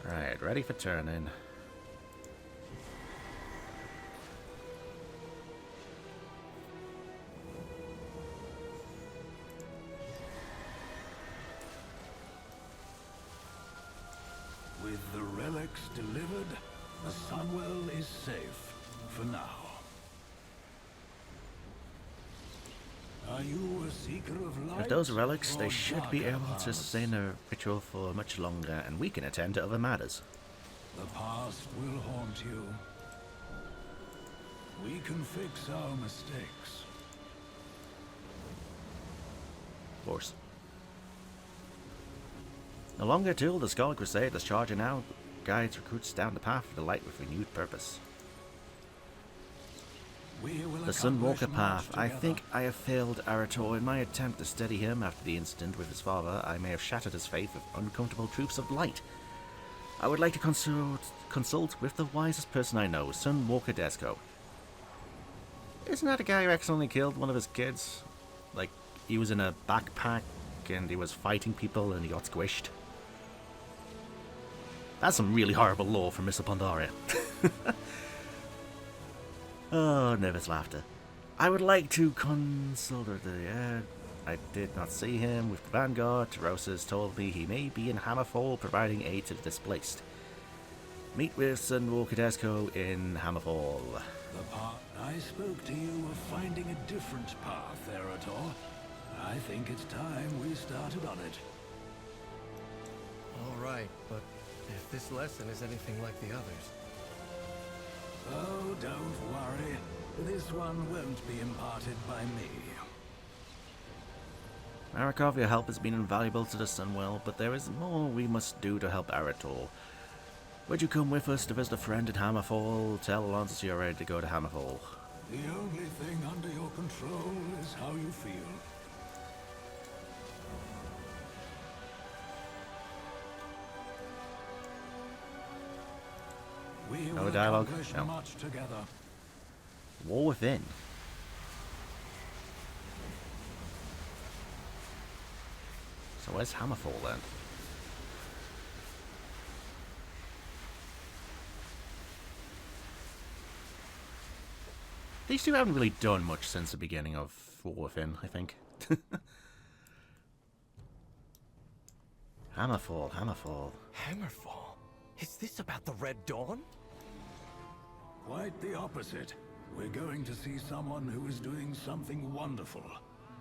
Alright, ready for turn-in. With the relics delivered, the Sunwell is safe for now. Are you a seeker of light? With those relics, they or should be darker able to paths? sustain the ritual for much longer, and we can attend to other matters. The past will haunt you. We can fix our mistakes. Of course. No longer till the Skull Crusade is charging out, guides recruits down the path of the light with renewed purpose. The Sunwalker path. I think I have failed Arator in my attempt to steady him after the incident with his father. I may have shattered his faith with uncomfortable truths of light. I would like to consult with the wisest person I know, Sunwalker Desco. Isn't that the guy who accidentally killed one of his kids? Like, he was in a backpack and he was fighting people and he got squished. That's some really horrible lore from Mr. Pandaria. Oh, nervous laughter. I would like to consult with the... I did not see him with the Vanguard. Rosas told me he may be in Hammerfall providing aid to the displaced. Meet with Sunwalker Desco in Hammerfall. The path I spoke to you of finding a different path, Arator. I think it's time we started on it. All right, but if this lesson is anything like the others... Oh, don't worry. This one won't be imparted by me. Marikov, your help has been invaluable to the Sunwell, but there is more we must do to help Arator. Would you come with us to visit a friend in Hammerfall? Tell Alonso you're ready to go to Hammerfall. The only thing under your control is how you feel. We No will dialogue? accomplish No. much together. War Within. So where's Hammerfall then? These two haven't really done much since the beginning of War Within, I think. Hammerfall, Hammerfall. Hammerfall? Is this about the Red Dawn? Quite the opposite. We're going to see someone who is doing something wonderful.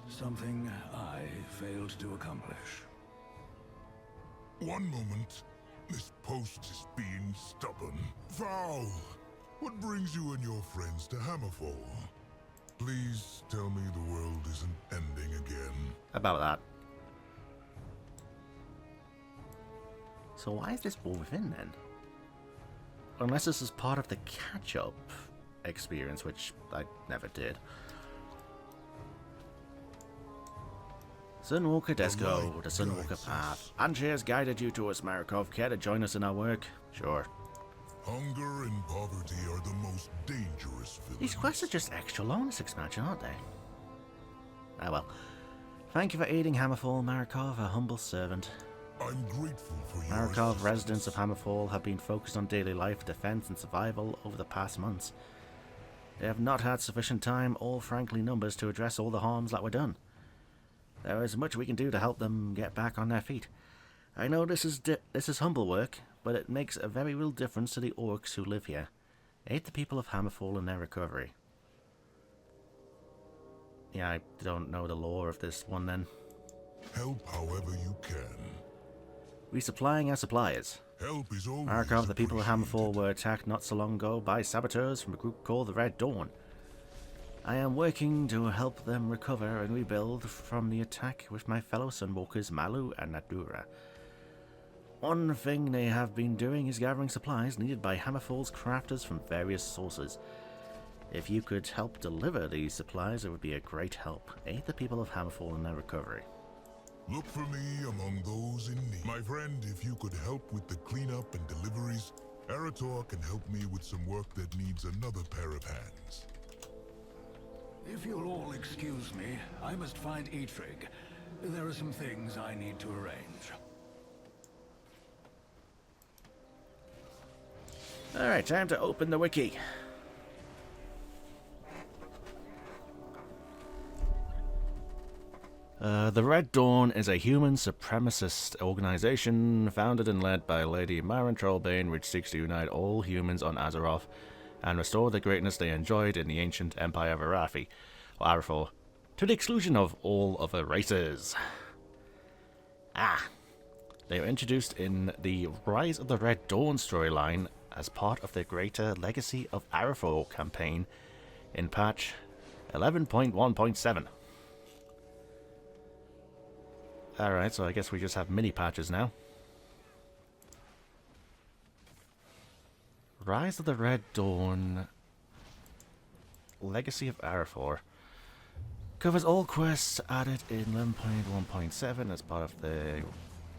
Something I failed to accomplish. One moment. This post is being stubborn. Val, what brings you and your friends to Hammerfall? Please tell me the world isn't ending again. About that. So why is this War Within then? Unless this is part of the catch-up experience, which I never did. Sunwalker Desco, the Sunwalker Path. Angie has guided you to us, Marikov. Care to join us in our work? Sure. Hunger and poverty are the most dangerous villains. These quests are just extra long in this expansion, aren't they? Ah well. Thank you for aiding Hammerfall, Marikov, a humble servant. I'm grateful for your Marikov residents of Hammerfall have been focused on daily life, defense, and survival over the past months. They have not had sufficient time or, frankly, numbers to address all the harms that were done. There is much we can do to help them get back on their feet. I know this is humble work, but it makes a very real difference to the orcs who live here. Aid the people of Hammerfall in their recovery. Yeah, I don't know the lore of this one then. Help however you can. Resupplying our suppliers. Help is always Marikov, the people of Hammerfall were attacked not so long ago by saboteurs from a group called the Red Dawn. I am working to help them recover and rebuild from the attack with my fellow Sunwalkers Malu and Nadura. One thing they have been doing is gathering supplies needed by Hammerfall's crafters from various sources. If you could help deliver these supplies, it would be a great help. Aid the people of Hammerfall in their recovery. Look for me among those in need. My friend, if you could help with the cleanup and deliveries, Arator can help me with some work that needs another pair of hands. If you'll all excuse me, I must find Eitrig. There are some things I need to arrange. Alright, time to open the wiki. The Red Dawn is a human supremacist organization founded and led by Lady Maren Trollbane, which seeks to unite all humans on Azeroth and restore the greatness they enjoyed in the ancient Empire of Arafor, to the exclusion of all other races. They were introduced in the Rise of the Red Dawn storyline as part of the greater Legacy of Arafor campaign in patch 11.1.7. Alright, so I guess we just have mini patches now. Rise of the Red Dawn, Legacy of Arafor. Covers all quests added in 11.1.7 as part of the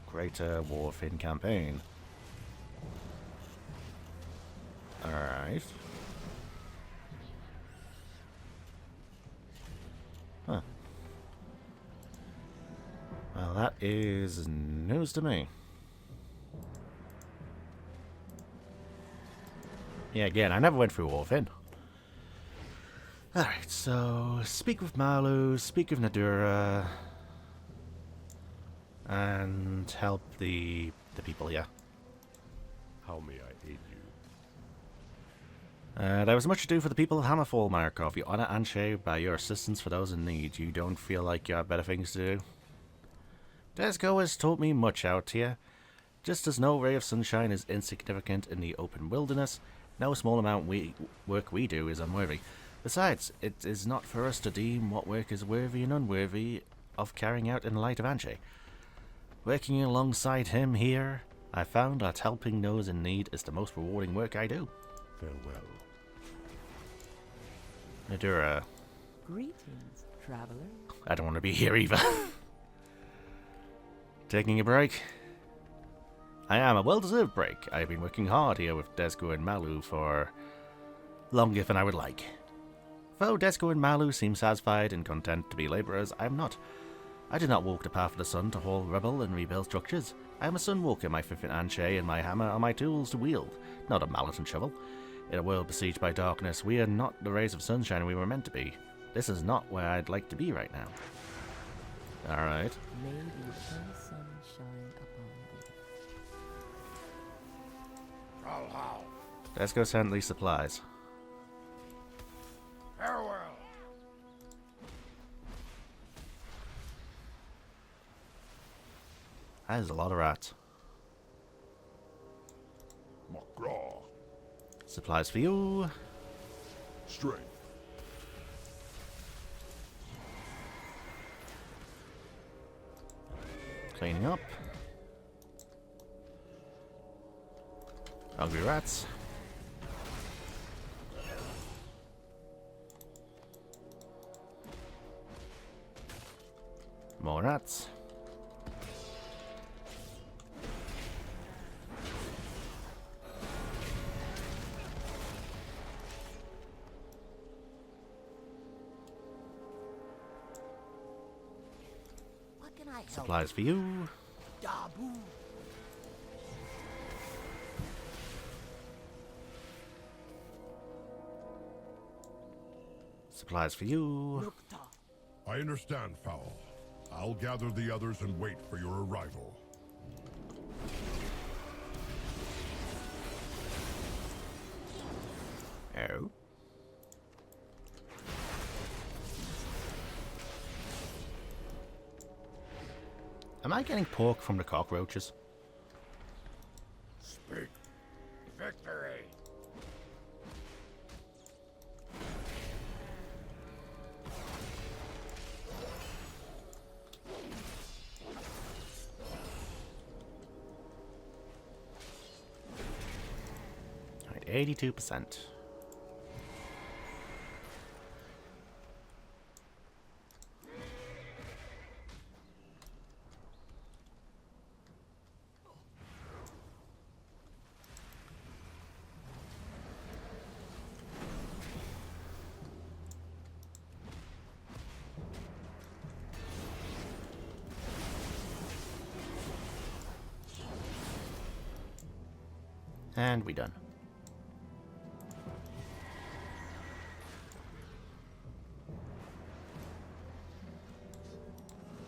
Greater Warfin campaign. Alright. Huh. Well, that is news to me. Yeah, again, I never went through Warfin. Alright, so speak with Malu, speak with Nadura, and help the people here. How may I aid you? There was much to do for the people of Hammerfall, Markov. You honor Anshe by your assistance for those in need. You don't feel like you have better things to do? Desco has taught me much out here. Just as no ray of sunshine is insignificant in the open wilderness, no small amount work we do is unworthy. Besides, it is not for us to deem what work is worthy and unworthy of carrying out in the light of Anshe. Working alongside him here, I found that helping those in need is the most rewarding work I do. Farewell. Nadura. Greetings, traveler. I don't want to be here either. Taking a break? I am a well-deserved break. I've been working hard here with Desco and Malu for longer than I would like. Though Desco and Malu seem satisfied and content to be labourers, I am not. I did not walk the path of the sun to haul rubble and rebuild structures. I am a sunwalker, my fifth in Anshe and my hammer are my tools to wield, not a mallet and shovel. In a world besieged by darkness, we are not the rays of sunshine we were meant to be. This is not where I'd like to be right now. Alright. May the eternal sun shine upon thee. Let's go send these supplies. Farewell. That is a lot of rats. Magraw. Supplies for you. Strength. Cleaning up. Hungry rats. More rats. Supplies for you. Supplies for you. I understand, Fowl. I'll gather the others and wait for your arrival. Oh. Am I getting pork from the cockroaches? Speak. Victory. Alright, 82%. And we done.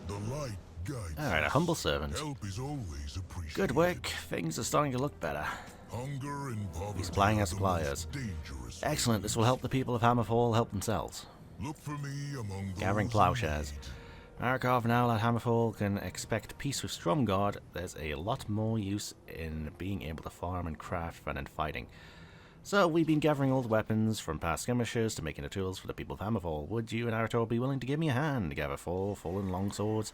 The light guides. Alright, a humble servant. Help is always appreciated. Good work. Things are starting to look better. Hunger and poverty He's supplying are our the suppliers. most dangerous Excellent. This will help the people of Hammerfall help themselves. Look for me among Gathering those plowshares. Markov now that Hammerfall can expect peace with Stromgard. There's a lot more use in being able to farm and craft than in fighting. So we've been gathering old weapons from past skirmishes to making the tools for the people of Hammerfall. Would you and Arator be willing to give me a hand to gather 4 fallen longswords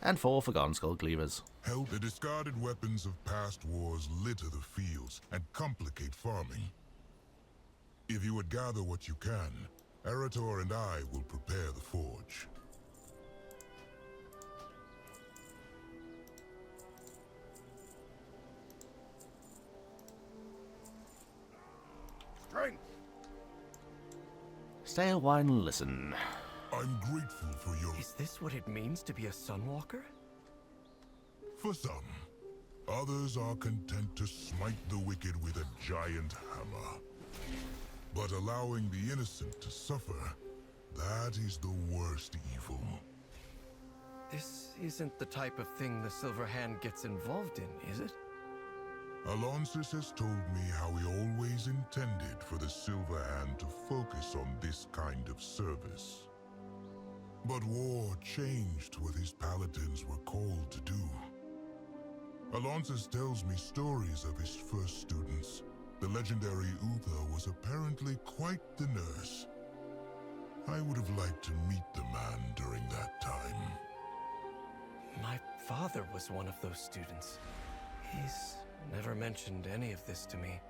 and 4 forgotten skull cleavers? Help. The discarded weapons of past wars litter the fields and complicate farming. If you would gather what you can, Arator and I will prepare the forge. Strength! Stay a while and listen. I'm grateful for your... Is this what it means to be a Sunwalker? For some. Others are content to smite the wicked with a giant hammer. But allowing the innocent to suffer, that is the worst evil. This isn't the type of thing the Silver Hand gets involved in, is it? Alonsis has told me how he always intended for the Silver Hand to focus on this kind of service. But war changed what his paladins were called to do. Alonsis tells me stories of his first students. The legendary Uther was apparently quite the nurse. I would have liked to meet the man during that time. My father was one of those students. He's never mentioned any of this to me.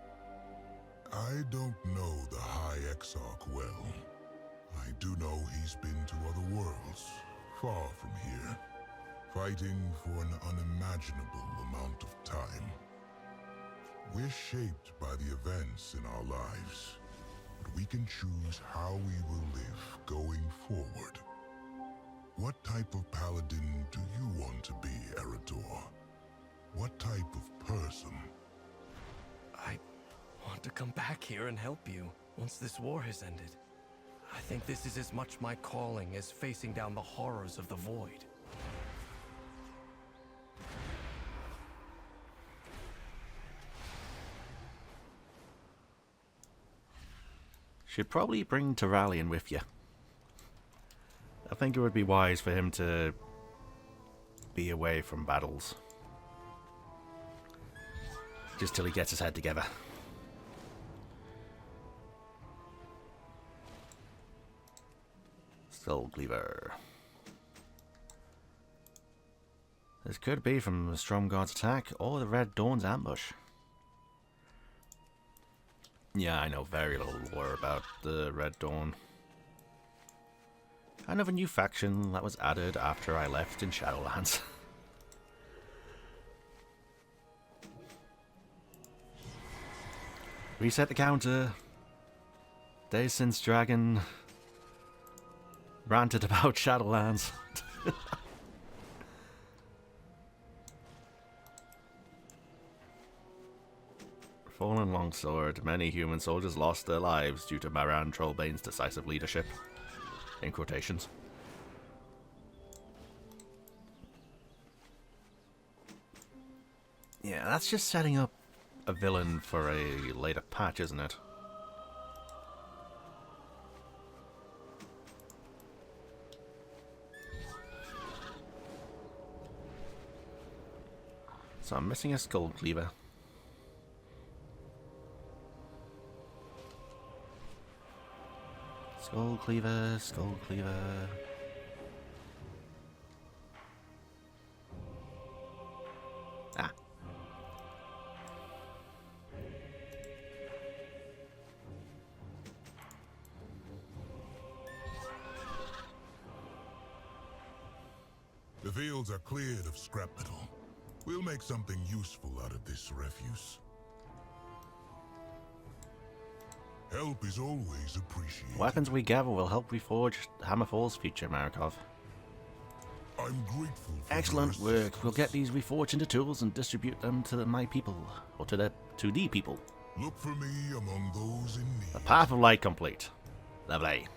I don't know the High Exarch well. I do know he's been to other worlds, far from here, fighting for an unimaginable amount of time. We're shaped by the events in our lives, but we can choose how we will live going forward. What type of paladin do you want to be, Arator? What type of person? I want to come back here and help you once this war has ended. I think this is as much my calling as facing down the horrors of the Void. Should probably bring Terralion with you. I think it would be wise for him to be away from battles. Just till he gets his head together. Skull Cleaver. This could be from the Stromguard's attack or the Red Dawn's ambush. Yeah, I know very little lore about the Red Dawn. I know of a new faction that was added after I left in Shadowlands. Reset the counter. Days since Dragon ranted about Shadowlands. Fallen Longsword. Many human soldiers lost their lives due to Maran Trollbane's decisive leadership. In quotations. Yeah, that's just setting up a villain for a later patch, isn't it? So I'm missing a Skull Cleaver. Skull Cleaver, Skull Cleaver. Ah. The fields are cleared of scrap metal. We'll make something useful out of this refuse. Help is always appreciated. Weapons we gather will help reforge Hammerfall's future, Markov. I'm grateful for Excellent your work. We'll get these reforged into tools and distribute them to my people, or to the people. Look for me among those in need. The Path of Light complete. Lovely.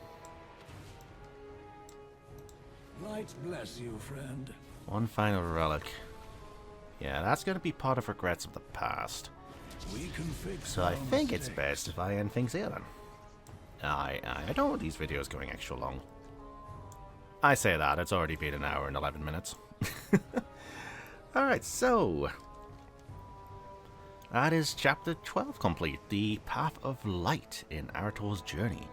Light bless you, friend. One final relic. Yeah, that's going to be part of regrets of the past. We can fix So I our think it's mistakes. best if I end things here then. I don't want these videos going extra long. I say that, it's already been an hour and 11 minutes. Alright, so that is chapter 12 complete, the Path of Light in Arator's journey.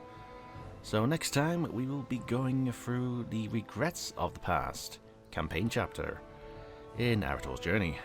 So next time we will be going through the Regrets of the Past campaign chapter in Arator's journey.